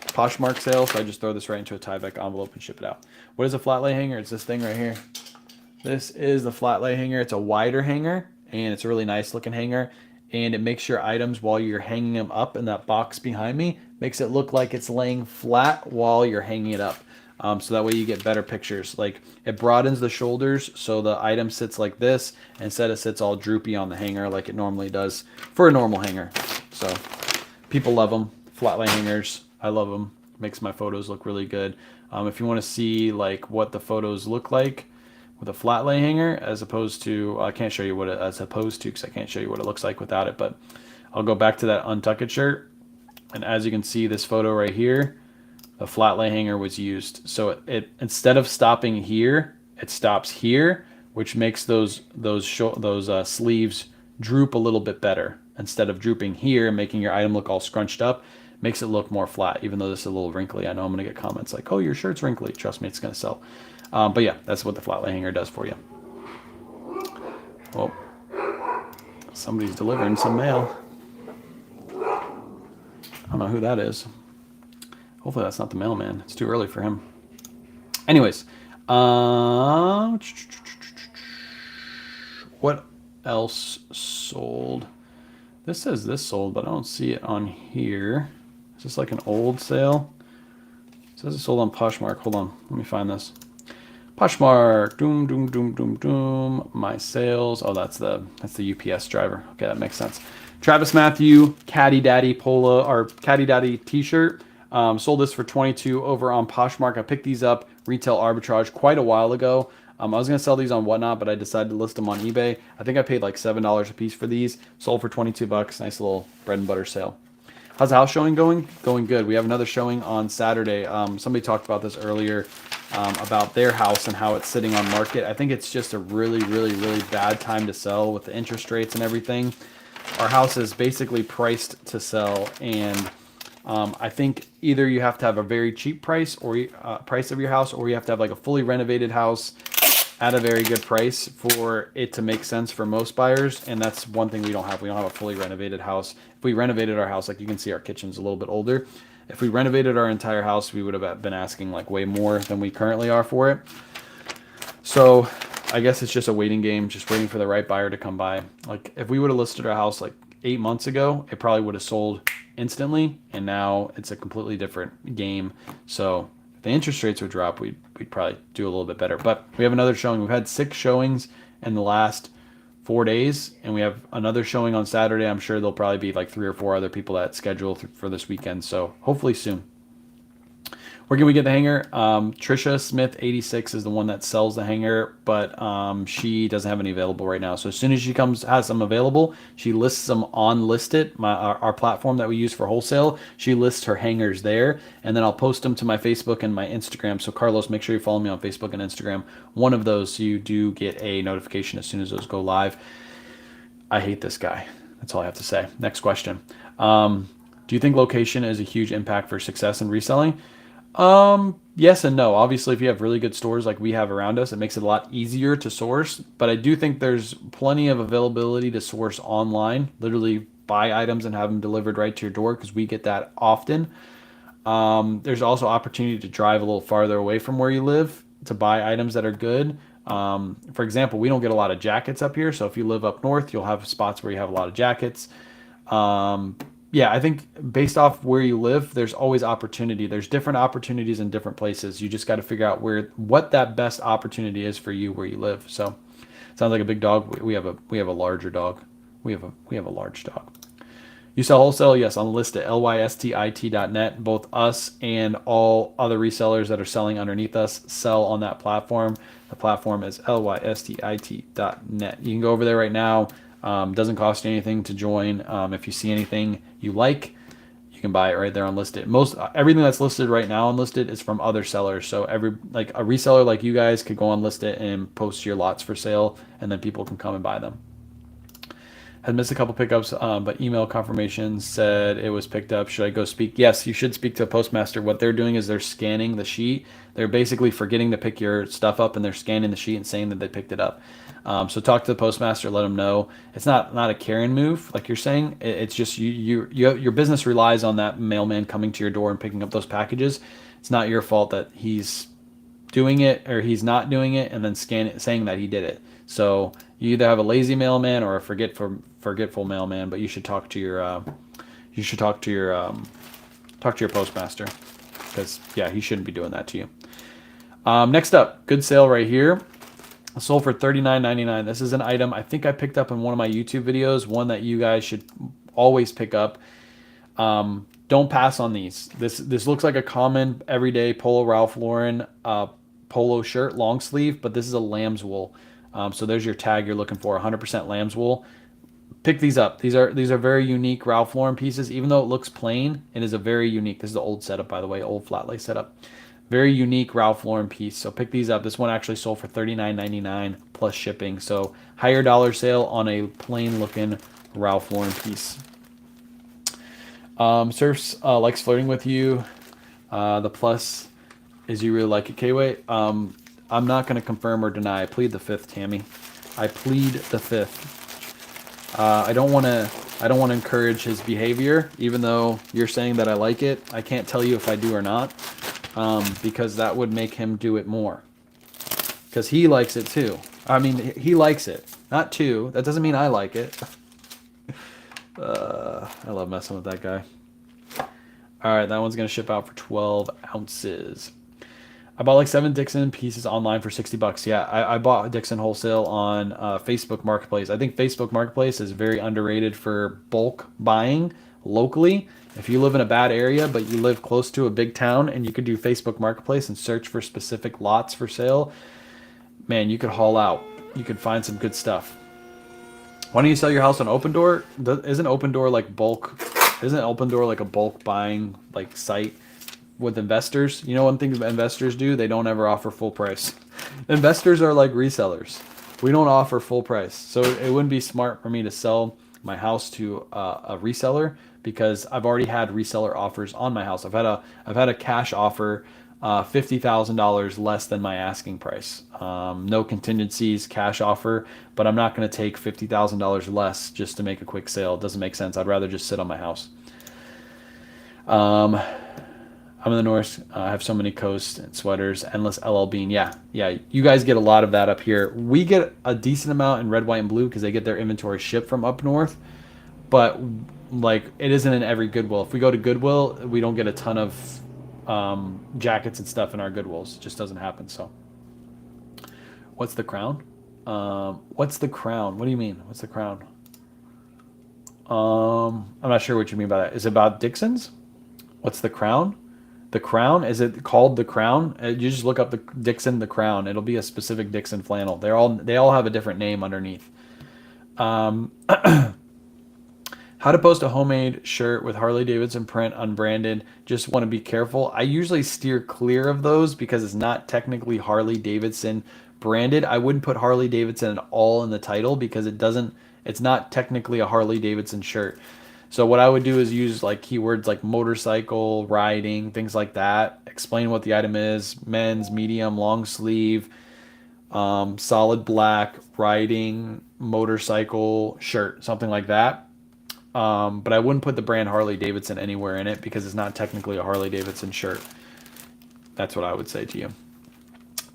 Poshmark sale, so I just throw this right into a Tyvek envelope and ship it out. What is a flat lay hanger? It's this thing right here. This is the flat lay hanger. It's a wider hanger, and it's a really nice looking hanger, and it makes your items while you're hanging them up in that box behind me, makes it look like it's laying flat while you're hanging it up. So that way you get better pictures. Like, it broadens the shoulders so the item sits like this instead of sits all droopy on the hanger like it normally does for a normal hanger. So people love them. Flat lay hangers, I love them. Makes my photos look really good. If you want to see like what the photos look like with a flat lay hanger as opposed to, I can't show you what it as opposed to because I can't show you what it looks like without it, but I'll go back to that untuck it shirt, and as you can see, this photo right here, a flat lay hanger was used. So it instead of stopping here, it stops here, which makes those sleeves droop a little bit better. Instead of drooping here and making your item look all scrunched up, makes it look more flat, even though this is a little wrinkly. I know I'm going to get comments like, oh, your shirt's wrinkly. Trust me, it's going to sell. But yeah, that's what the flat lay hanger does for you. Well, somebody's delivering some mail. I don't know who that is. Hopefully that's not the mailman. It's too early for him. Anyways, what else sold? This says this sold, but I don't see it on here. Is this like an old sale? It says it sold on Poshmark. Hold on, let me find this. Poshmark, doom, doom, doom, doom, doom. My sales. Oh, that's the UPS driver. Okay, that makes sense. Travis Matthew, Caddy Daddy Polo or Caddy Daddy T-shirt. Sold this for $22 over on Poshmark. I picked these up retail arbitrage quite a while ago. I was going to sell these on Whatnot, but I decided to list them on eBay. I think I paid like $7 a piece for these. Sold for $22. Nice little bread and butter sale. How's the house showing going? Going good. We have another showing on Saturday. Somebody talked about this earlier about their house and how it's sitting on market. I think it's just a really, really, really bad time to sell with the interest rates and everything. Our house is basically priced to sell, and I think either you have to have a very cheap price or price of your house, or you have to have like a fully renovated house at a very good price for it to make sense for most buyers. And that's one thing we don't have. We don't have a fully renovated house. If we renovated our house, like you can see, our kitchen's a little bit older. If we renovated our entire house, we would have been asking like way more than we currently are for it. So I guess it's just a waiting game, just waiting for the right buyer to come by. Like if we would have listed our house like 8 months ago, it probably would have sold instantly, and now it's a completely different game. So if the interest rates would drop, we'd probably do a little bit better. But we have another showing. We've had 6 showings in the last 4 days, and we have another showing on Saturday. I'm sure there'll probably be like 3 or 4 other people that schedule for this weekend, so hopefully soon. Where can we get the hanger? Trisha Smith 86 is the one that sells the hanger, but she doesn't have any available right now. So as soon as she has some available, she lists them on Listed, our platform that we use for wholesale. She lists her hangers there, and then I'll post them to my Facebook and my Instagram. So Carlos, make sure you follow me on Facebook and Instagram. One of those, so you do get a notification as soon as those go live. I hate this guy. That's all I have to say. Next question. Do you think location is a huge impact for success in reselling? Yes and no. Obviously, if you have really good stores like we have around us, it makes it a lot easier to source. But I do think there's plenty of availability to source online. Literally buy items and have them delivered right to your door, because we get that often. There's also opportunity to drive a little farther away from where you live to buy items that are good. For example, we don't get a lot of jackets up here. So if you live up north, you'll have spots where you have a lot of jackets. Yeah, I think based off where you live, there's always opportunity. There's different opportunities in different places. You just got to figure out what that best opportunity is for you where you live. So, sounds like a big dog. We have a larger dog. We have a large dog. You sell wholesale? Yes, on Lystit, lystit.net. Both us and all other resellers that are selling underneath us sell on that platform. The platform is lystit.net. You can go over there right now. Doesn't cost you anything to join. If you see anything you like, you can buy it right there on Lystit. Most everything that's listed right now on Lystit is from other sellers. So like a reseller like you guys could go on Lystit and post your lots for sale, and then people can come and buy them. Had missed a couple pickups, but email confirmation said it was picked up. Should I go speak? Yes, you should speak to a postmaster. What they're doing is they're scanning the sheet. They're basically forgetting to pick your stuff up, and they're scanning the sheet and saying that they picked it up. So talk to the postmaster, let them know. It's not a Karen move, like you're saying. It's just your business relies on that mailman coming to your door and picking up those packages. It's not your fault that he's doing it or he's not doing it and then saying that he did it. So you either have a lazy mailman or a forgetful mailman, but you should talk to your talk to your postmaster, because yeah, he shouldn't be doing that to you. Next up, good sale right here. Sold for $39.99. This is an item I think I picked up in one of my YouTube videos, one that you guys should always pick up. Don't pass on these. This looks like a common everyday Polo Ralph Lauren polo shirt, long sleeve, but this is a lamb's wool. So there's your tag you're looking for, 100% lamb's wool. Pick these up. These are very unique Ralph Lauren pieces. Even though it looks plain, it is a very unique. This is the old setup, by the way, old flat lay setup. Very unique Ralph Lauren piece. So pick these up. This one actually sold for $39.99 plus shipping. So higher dollar sale on a plain looking Ralph Lauren piece. Surfs likes flirting with you. The plus is you really like it, K-Way. I'm not going to confirm or deny. I plead the fifth, Tammy. I plead the fifth. I don't want to encourage his behavior, even though you're saying that I like it. I can't tell you if I do or not, because that would make him do it more. Because he likes it too. I mean, he likes it, not too. That doesn't mean I like it. I love messing with that guy. All right, that one's going to ship out for 12 ounces. I bought like 7 Dixon pieces online for $60. Yeah, I bought Dixon wholesale on Facebook Marketplace. I think Facebook Marketplace is very underrated for bulk buying locally. If you live in a bad area, but you live close to a big town and you could do Facebook Marketplace and search for specific lots for sale, man, you could haul out. You could find some good stuff. Why don't you sell your house on Open Door? Isn't Open Door like bulk? Isn't Open Door like a bulk buying like site with investors? You know, one thing investors do, they don't ever offer full price. Investors are like resellers. We don't offer full price. So it wouldn't be smart for me to sell my house to a reseller, because I've already had reseller offers on my house. I've had a cash offer, $50,000 less than my asking price. No contingencies, cash offer, but I'm not going to take $50,000 less just to make a quick sale. It doesn't make sense. I'd rather just sit on my house. I'm in the north. I have so many coats and sweaters, endless LL Bean. Yeah. You guys get a lot of that up here. We get a decent amount in red, white, and blue because they get their inventory shipped from up north. But like, it isn't in every Goodwill. If we go to Goodwill, we don't get a ton of jackets and stuff in our Goodwills. It just doesn't happen. So, what's the crown? What's the crown? What do you mean? What's the crown? I'm not sure what you mean by that. Is it about Dixon's? What's the crown? The Crown? Is it called The Crown? You just look up the Dixon The Crown. It'll be a specific Dixon flannel. They all have a different name underneath. How to post a homemade shirt with Harley Davidson print unbranded. Just want to be careful. I usually steer clear of those because it's not technically Harley Davidson branded. I wouldn't put Harley Davidson at all in the title because it's not technically a Harley Davidson shirt. So what I would do is use like keywords like motorcycle, riding, things like that. Explain what the item is: men's, medium, long sleeve, solid black, riding, motorcycle, shirt, something like that. But I wouldn't put the brand Harley Davidson anywhere in it because it's not technically a Harley Davidson shirt. That's what I would say to you.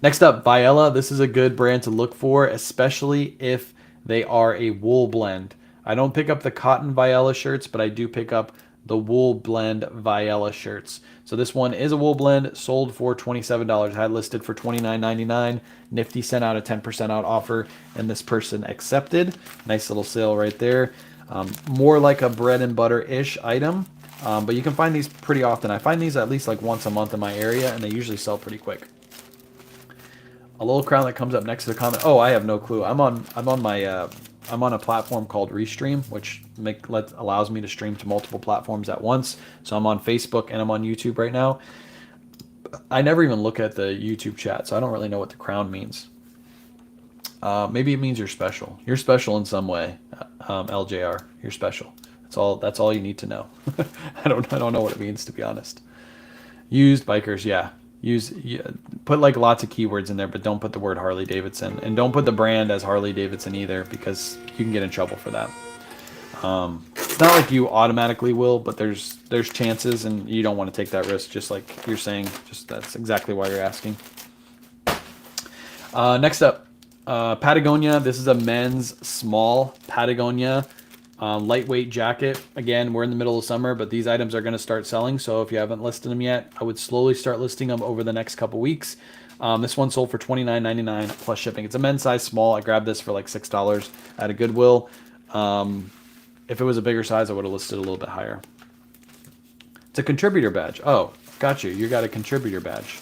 Next up, Viella. This is a good brand to look for, especially if they are a wool blend. I don't pick up the cotton Viella shirts, but I do pick up the wool blend Viella shirts. So this one is a wool blend, sold for $27. I had listed for $29.99. Nifty sent out a 10% out offer, and this person accepted. Nice little sale right there. More like a bread and butter-ish item, but you can find these pretty often. I find these at least like once a month in my area, and they usually sell pretty quick. A little crown that comes up next to the comment. Oh, I have no clue. I'm on a platform called Restream, which allows me to stream to multiple platforms at once. So I'm on Facebook and I'm on YouTube right now. I never even look at the YouTube chat, so I don't really know what the crown means. Maybe it means you're special. You're special in some way, LJR. You're special. That's all you need to know. I don't know what it means, to be honest. Used bikers, yeah. Put like lots of keywords in there, but don't put the word Harley Davidson, and don't put the brand as Harley Davidson either, because you can get in trouble for that. It's not like you automatically will, but there's chances, and you don't want to take that risk. Just like you're saying, that's exactly why you're asking. Next up, Patagonia. This is a men's small Patagonia lightweight jacket. Again, we're in the middle of summer, but these items are going to start selling. So if you haven't listed them yet, I would slowly start listing them over the next couple weeks. This one sold for $29.99 plus shipping. It's a men's size small. I grabbed this for like $6 at a Goodwill. If it was a bigger size, I would have listed a little bit higher. It's a contributor badge. Oh, got you. You got a contributor badge.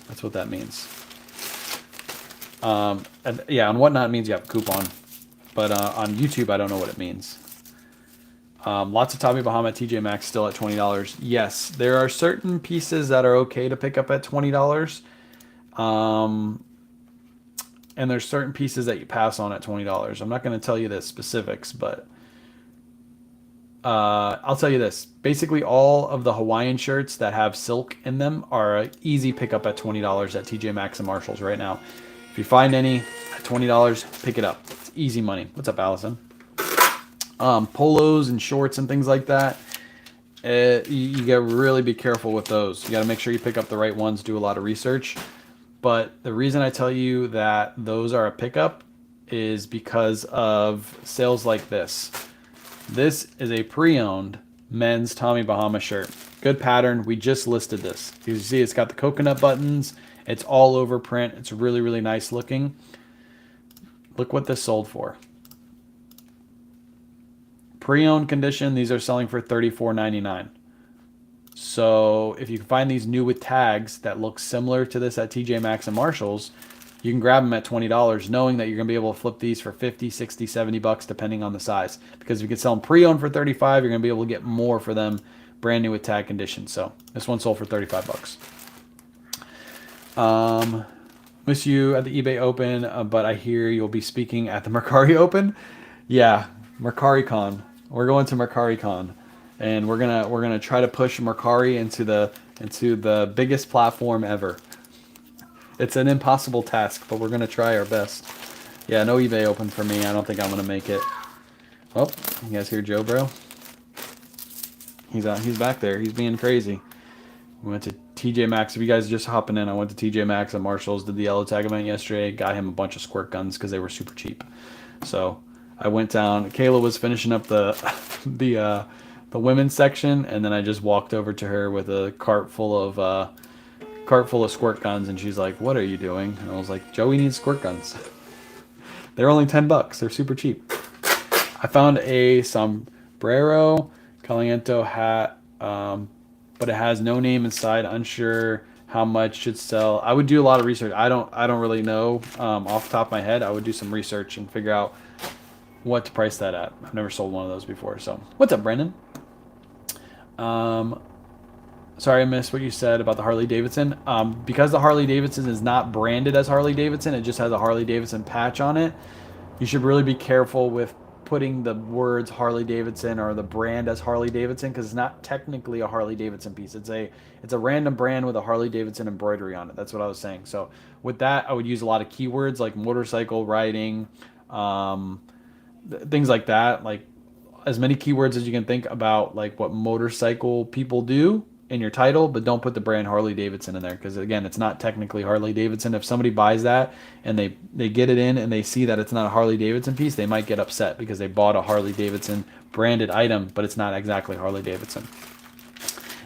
That's what that means. And yeah, on Whatnot it means you have a coupon. But on YouTube, I don't know what it means. Lots of Tommy Bahama TJ Maxx still at $20. Yes, there are certain pieces that are okay to pick up at $20. And there's certain pieces that you pass on at $20. I'm not going to tell you the specifics, but I'll tell you this. Basically, all of the Hawaiian shirts that have silk in them are an easy pickup at $20 at TJ Maxx and Marshalls right now. If you find any at $20, pick it up. It's easy money. What's up, Allison? Polos and shorts and things like that. You got to really be careful with those. You got to make sure you pick up the right ones, do a lot of research. But the reason I tell you that those are a pickup is because of sales like this. This is a pre-owned men's Tommy Bahama shirt. Good pattern. We just listed this. You see it's got the coconut buttons. It's all over print. It's really, really nice looking. Look what this sold for. Pre-owned condition, these are selling for $34.99. So if you can find these new with tags that look similar to this at TJ Maxx and Marshalls, you can grab them at $20, knowing that you're going to be able to flip these for 50, 60, 70 bucks depending on the size. Because if you can sell them pre-owned for 35, you're going to be able to get more for them brand new with tag condition. So this one sold for 35 bucks. Miss you at the eBay Open, but I hear you'll be speaking at the Mercari Open. Yeah, MercariCon. We're going to MercariCon, and we're gonna try to push Mercari into the biggest platform ever. It's an impossible task, but we're gonna try our best. Yeah, no eBay Open for me. I don't think I'm gonna make it. Oh, you guys hear Joe, bro? He's back there. He's being crazy. We went to TJ Maxx. If you guys are just hopping in, I went to TJ Maxx and Marshalls, did the yellow tag event yesterday. Got him a bunch of squirt guns because they were super cheap. So I went down. Kayla was finishing up the women's section, and then I just walked over to her with a cart full of squirt guns, and she's like, "What are you doing?" And I was like, "Joey needs squirt guns." They're only $10. They're super cheap. I found a sombrero caliento hat, but it has no name inside. Unsure how much should sell. I would do a lot of research. I don't really know off the top of my head. I would do some research and figure out what to price that at. I've never sold one of those before. So what's up, Brendan? Sorry I missed what you said about the Harley Davidson. Because the Harley Davidson is not branded as Harley Davidson, it just has a Harley Davidson patch on it. You should really be careful with putting the words Harley Davidson or the brand as Harley Davidson, because it's not technically a Harley Davidson piece. It's a random brand with a Harley Davidson embroidery on it. That's what I was saying. So with that, I would use a lot of keywords like motorcycle riding, things like that. Like as many keywords as you can think about, like what motorcycle people do in your title, but don't put the brand Harley Davidson in there, because again, it's not technically Harley Davidson. If somebody buys that and they get it in and they see that it's not a Harley Davidson piece, they might get upset because they bought a Harley Davidson branded item, but it's not exactly Harley Davidson.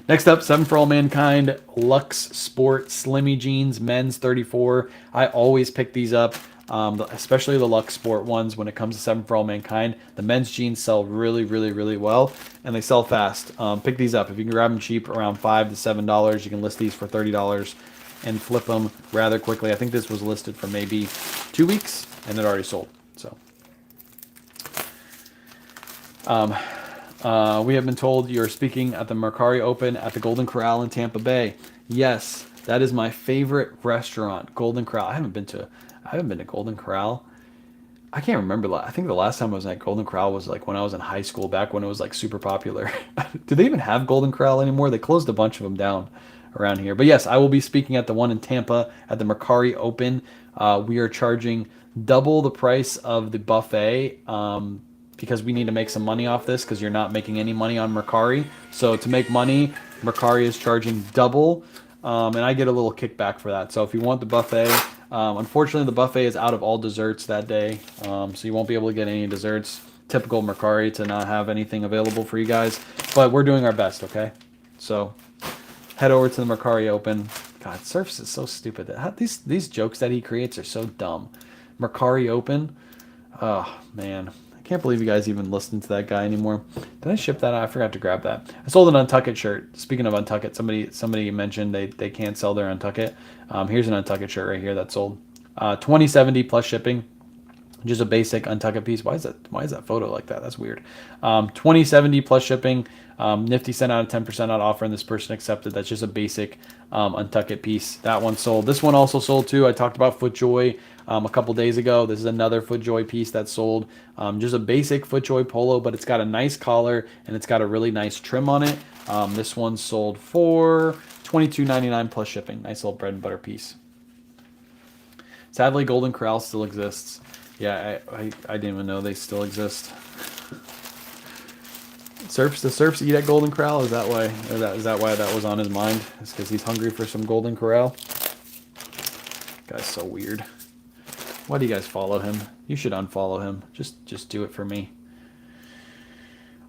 Next up, 7 for All Mankind Luxe Sport Slimmy Jeans, men's 34. I always pick these up. especially the Lux Sport ones. When it comes to 7 for All Mankind, the men's jeans sell really, really, really well, and they sell fast. Pick these up if you can grab them cheap, around $5 to $7. You can list these for $30 and flip them rather quickly. I think this was listed for maybe 2 weeks, and it already sold. So. We have been told you're speaking at the Mercari Open at the Golden Corral in Tampa Bay. Yes, that is my favorite restaurant, Golden Corral. I haven't been to Golden Corral. I can't remember. I think the last time I was at Golden Corral was like when I was in high school, back when it was like super popular. Do they even have Golden Corral anymore? They closed a bunch of them down around here. But yes, I will be speaking at the one in Tampa at the Mercari Open. We are charging double the price of the buffet. Because we need to make some money off this because you're not making any money on Mercari. So to make money, Mercari is charging double, and I get a little kickback for that. So if you want the buffet, unfortunately the buffet is out of all desserts that day, so you won't be able to get any desserts. Typical Mercari to not have anything available for you guys, but we're doing our best, okay? So head over to the Mercari Open. God, Surfs is so stupid. These jokes that he creates are so dumb. Mercari Open, oh man. Can't believe you guys even listen to that guy anymore. Did I ship that out? I forgot to grab that. I sold an Untuckit shirt. Speaking of Untuckit, somebody mentioned they can't sell their Untuckit. Here's an Untuckit shirt right here that sold. $20.70 plus shipping. Just a basic Untuckit piece. Why is that photo like that? That's weird. $20.70 plus shipping. Nifty sent out a 10% out offer, and this person accepted. That's just a basic Untuckit piece. That one sold. This one also sold too. I talked about FootJoy a couple days ago. This is another FootJoy piece that sold. Just a basic FootJoy polo, but it's got a nice collar and it's got a really nice trim on it. This one sold for $22.99 plus shipping. Nice little bread and butter piece. Sadly, Golden Corral still exists. Yeah, I didn't even know they still exist. The Surfs eat at Golden Corral? Is that why? Is that why that was on his mind? It's because he's hungry for some Golden Corral. Guy's so weird. Why do you guys follow him? You should unfollow him. Just do it for me.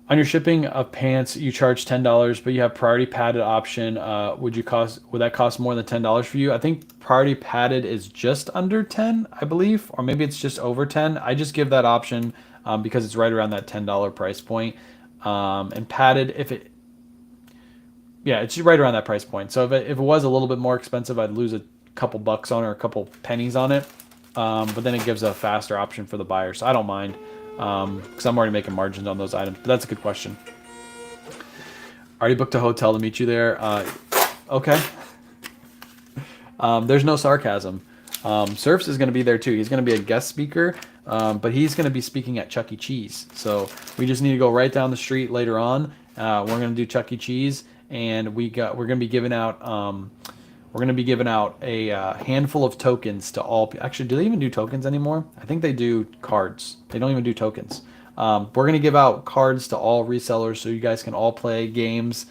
On your shipping of pants, you charge $10, but you have priority padded option. Would that cost more than $10 for you? I think priority padded is just under 10, I believe, or maybe it's just over 10. I just give that option because it's right around that $10 price point. And padded, it's right around that price point. So if it was a little bit more expensive, I'd lose a couple bucks on it or a couple pennies on it. But then it gives a faster option for the buyer, so I don't mind because I'm already making margins on those items. But that's a good question. Already booked a hotel to meet you there. Okay. There's no sarcasm. Surfs is going to be there too. He's going to be a guest speaker, but he's going to be speaking at Chuck E. Cheese. So we just need to go right down the street later on. We're going to do Chuck E. Cheese, and we're going to be giving out a handful of tokens to all. Actually, do they even do tokens anymore? I think they do cards. They don't even do tokens. We're going to give out cards to all resellers so you guys can all play games.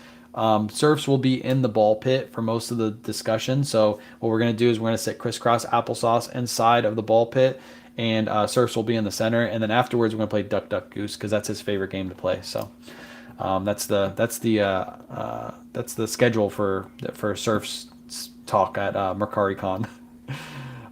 Surfs will be in the ball pit for most of the discussion. So what we're going to do is we're going to sit crisscross applesauce inside of the ball pit, and Surfs will be in the center. And then afterwards, we're going to play Duck Duck Goose because that's his favorite game to play. So that's the schedule for Surfs talk at MercariCon.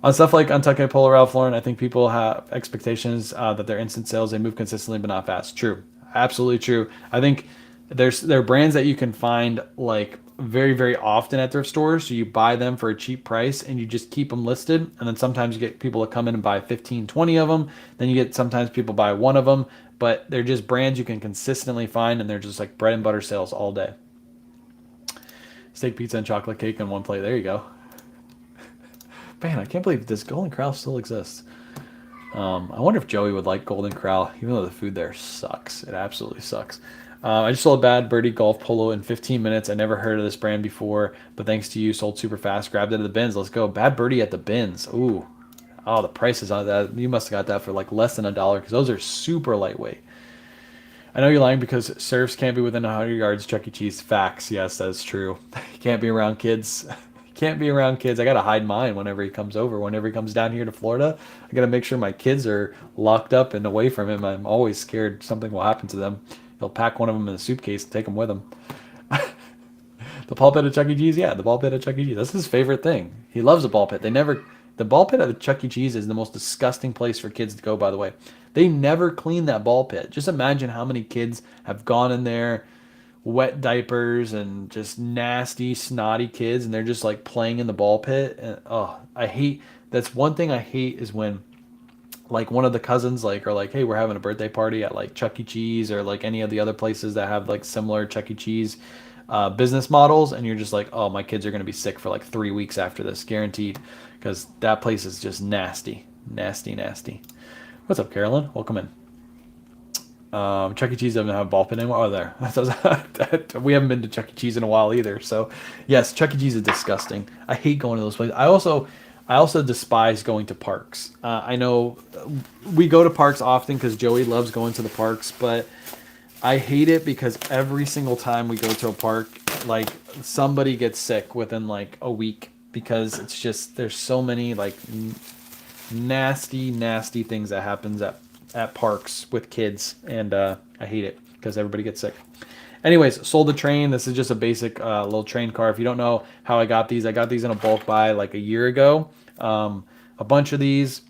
On stuff like Untuckit, Polo, Ralph Lauren, I think people have expectations that they're instant sales. They move consistently but not fast. True. Absolutely true. I think there are brands that you can find like very, very often at thrift stores. So you buy them for a cheap price and you just keep them listed. And then sometimes you get people to come in and buy 15, 20 of them. Then you get sometimes people buy one of them. But they're just brands you can consistently find, and they're just like bread and butter sales all day. Steak, pizza, and chocolate cake in one plate. There you go. Man, I can't believe this Golden Corral still exists. I wonder if Joey would like Golden Corral, even though the food there sucks. It absolutely sucks. I just sold a Bad Birdie golf polo in 15 minutes. I never heard of this brand before, but thanks to you, sold super fast. Grabbed it at the bins. Let's go. Bad Birdie at the bins. Ooh. Oh, the prices on that. You must have got that for like less than $1 because those are super lightweight. I know you're lying because Surfs can't be within 100 yards. Chuck E. Cheese. Facts. Yes, that's true. You can't be around kids. Can't be around kids. I got to hide mine whenever he comes over. Whenever he comes down here to Florida, I got to make sure my kids are locked up and away from him. I'm always scared something will happen to them. He'll pack one of them in a suitcase and take them with him. The ball pit at Chuck E. Cheese? Yeah, the ball pit at Chuck E. Cheese. That's his favorite thing. He loves a ball pit. They never The ball pit at the Chuck E. Cheese is the most disgusting place for kids to go, by the way. They never clean that ball pit. Just imagine how many kids have gone in there, wet diapers and just nasty, snotty kids, and they're just like playing in the ball pit. And oh, I hate that's one thing I hate is when like one of the cousins like are like, hey, we're having a birthday party at like Chuck E. Cheese or like any of the other places that have like similar Chuck E. Cheese business models, and you're just like, oh, my kids are gonna be sick for like 3 weeks after this, guaranteed, because that place is just nasty, nasty, nasty. What's up, Carolyn? Welcome in. Chuck E. Cheese doesn't have a ball pit anymore. Oh, there. We haven't been to Chuck E. Cheese in a while either. So, yes, Chuck E. Cheese is disgusting. I hate going to those places. I also despise going to parks. I know we go to parks often because Joey loves going to the parks, but I hate it because every single time we go to a park, like somebody gets sick within like a week because it's just there's so many like nasty, nasty things that happens at parks with kids, and I hate it because everybody gets sick. Anyways, sold the train. This is just a basic little train car. If you don't know how I got these in a bulk buy like a year ago. A bunch of these.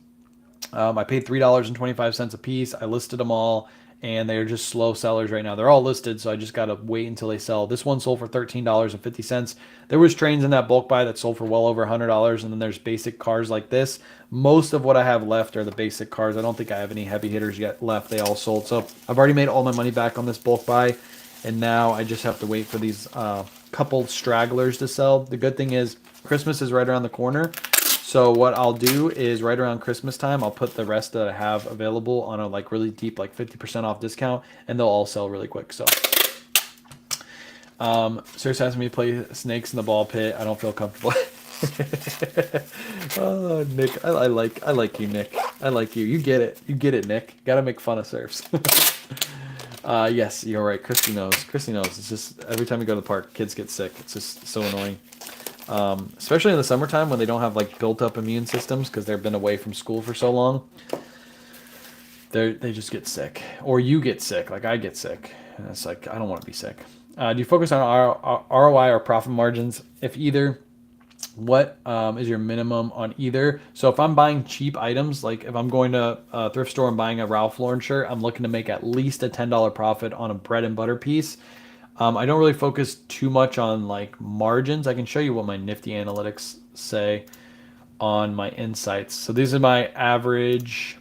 I paid $3.25 a piece. I listed them all, and they're just slow sellers right now. They're all listed, so I just got to wait until they sell. This one sold for $13.50. There was trains in that bulk buy that sold for well over $100, and then there's basic cars like this. Most of what I have left are the basic cars. I don't think I have any heavy hitters yet left. They all sold. So I've already made all my money back on this bulk buy, and now I just have to wait for these couple stragglers to sell. The good thing is Christmas is right around the corner. So what I'll do is right around Christmas time, I'll put the rest that I have available on a like really deep, like 50% off discount, and they'll all sell really quick. So, seriously asking me to play snakes in the ball pit. I don't feel comfortable. Oh, Nick, I like you, Nick. I like you. You get it, Nick. Got to make fun of surfs. Yes, you're right. Christy knows. It's just every time we go to the park, kids get sick. It's just so annoying. Especially in the summertime when they don't have like built up immune systems because they've been away from school for so long. They just get sick, or you get sick, like I get sick, and it's like I don't want to be sick. Do you focus on ROI or profit margins? If either, what is your minimum on either? So if I'm buying cheap items, like if I'm going to a thrift store and buying a Ralph Lauren shirt, I'm looking to make at least a $10 profit on a bread and butter piece. I don't really focus too much on like margins. I can show you what my Nifty analytics say on my insights. So these are my average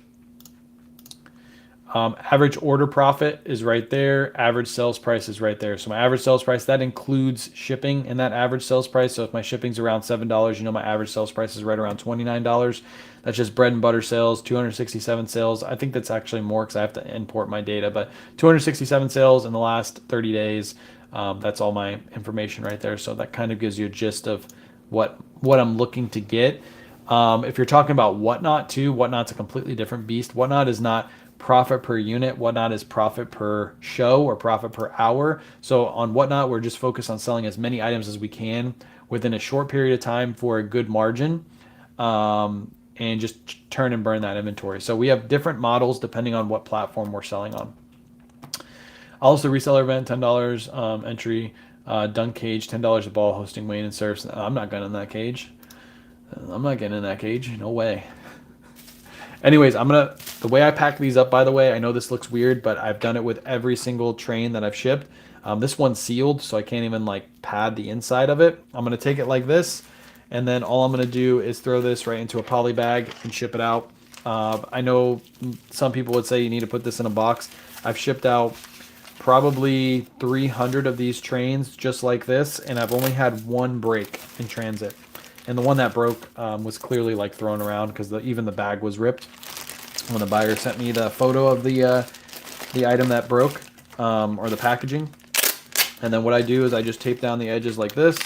order profit is right there. Average sales price is right there. So my average sales price, that includes shipping in that average sales price. So if my shipping's around $7, you know my average sales price is right around $29. That's just bread and butter sales, 267 sales. I think that's actually more because I have to import my data, but 267 sales in the last 30 days. That's all my information right there. So that kind of gives you a gist of what I'm looking to get. If you're talking about Whatnot too, Whatnot's a completely different beast. Whatnot is not profit per unit. Whatnot is profit per show or profit per hour. So on Whatnot, we're just focused on selling as many items as we can within a short period of time for a good margin. And just turn and burn that inventory. So we have different models depending on what platform we're selling on. Also, reseller event, $10 entry, dunk cage, $10 a ball, hosting Wayne and surfs. I'm not getting in that cage. No way. Anyways, the way I pack these up, by the way, I know this looks weird, but I've done it with every single train that I've shipped. This one's sealed, so I can't even like pad the inside of it. I'm going to take it like this. And then all I'm going to do is throw this right into a poly bag and ship it out. I know some people would say you need to put this in a box. I've shipped out probably 300 of these trains just like this, and I've only had one break in transit. And the one that broke was clearly like thrown around because even the bag was ripped. When the buyer sent me the photo of the item that broke, or the packaging. And then what I do is I just tape down the edges like this.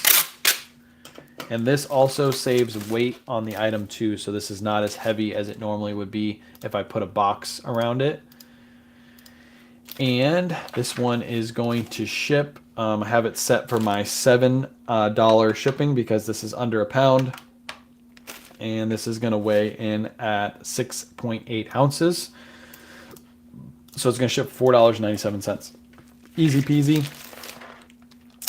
And this also saves weight on the item too, so this is not as heavy as it normally would be if I put a box around it. And this one is going to ship. I have it set for my $7 shipping because this is under a pound. And this is going to weigh in at 6.8 ounces. So it's going to ship $4.97. Easy peasy.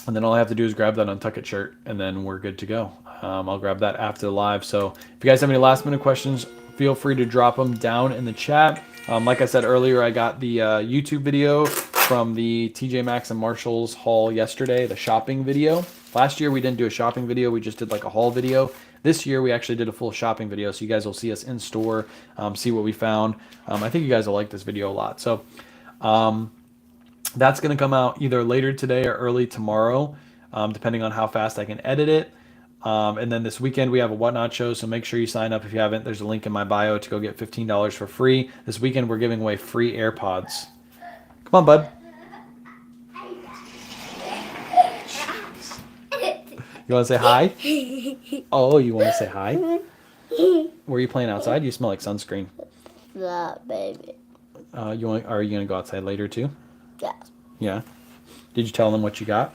And then all I have to do is grab that Untuck It shirt, and then we're good to go. I'll grab that after the live. So if you guys have any last minute questions, feel free to drop them down in the chat. Like I said earlier, I got the YouTube video from the TJ Maxx and Marshalls haul yesterday, the shopping video. Last year we didn't do a shopping video, we just did like a haul video. This year we actually did a full shopping video, so you guys will see us in store, see what we found. I think you guys will like this video a lot. So that's going to come out either later today or early tomorrow, depending on how fast I can edit it. And then this weekend we have a Whatnot show, so make sure you sign up if you haven't. There's a link in my bio to go get $15 for free. This weekend we're giving away free AirPods. Come on, bud. You want to say hi? Oh, you want to say hi? Were you playing outside? You smell like sunscreen. Yeah, baby. Are you going to go outside later too? Yeah. Yeah. Did you tell them what you got?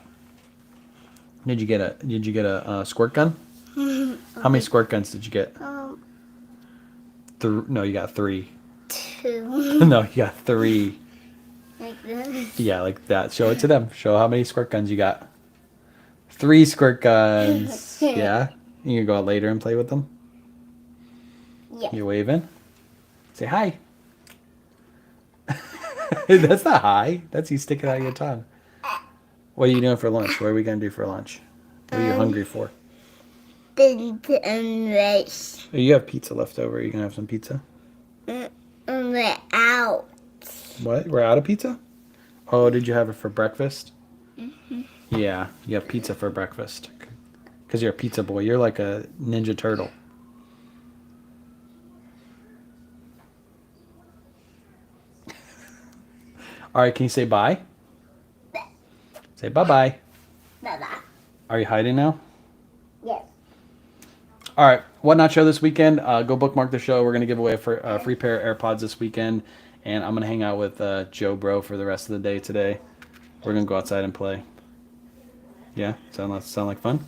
Did you get a squirt gun? How many squirt guns did you get? No, you got 3. 2. No, you got 3. Like this. Yeah, like that. Show it to them. Show how many squirt guns you got. 3 squirt guns. Yeah. You can go out later and play with them. Yeah. You waving? Say hi. That's not hi. That's you sticking out your tongue. What are you doing for lunch? What are we going to do for lunch? What are you hungry for? Pizza and rice. Oh, you have pizza left over. Are you going to have some pizza? We're out. What? We're out of pizza? Oh, did you have it for breakfast? Yeah, you have pizza for breakfast. Because you're a pizza boy. You're like a Ninja Turtle. All right, can you say bye? Say bye-bye. Bye-bye. Are you hiding now? Yes. All right, Whatnot show this weekend. Go bookmark the show. We're going to give away a free pair of AirPods this weekend. And I'm going to hang out with Joe Bro for the rest of the day today. We're going to go outside and play. Yeah? Sound like fun?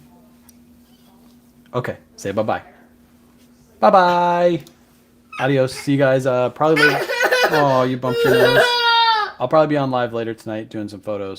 Okay, say bye-bye. Bye-bye. Adios. See you guys probably later. Oh, you bumped your nose. I'll probably be on live later tonight doing some photos.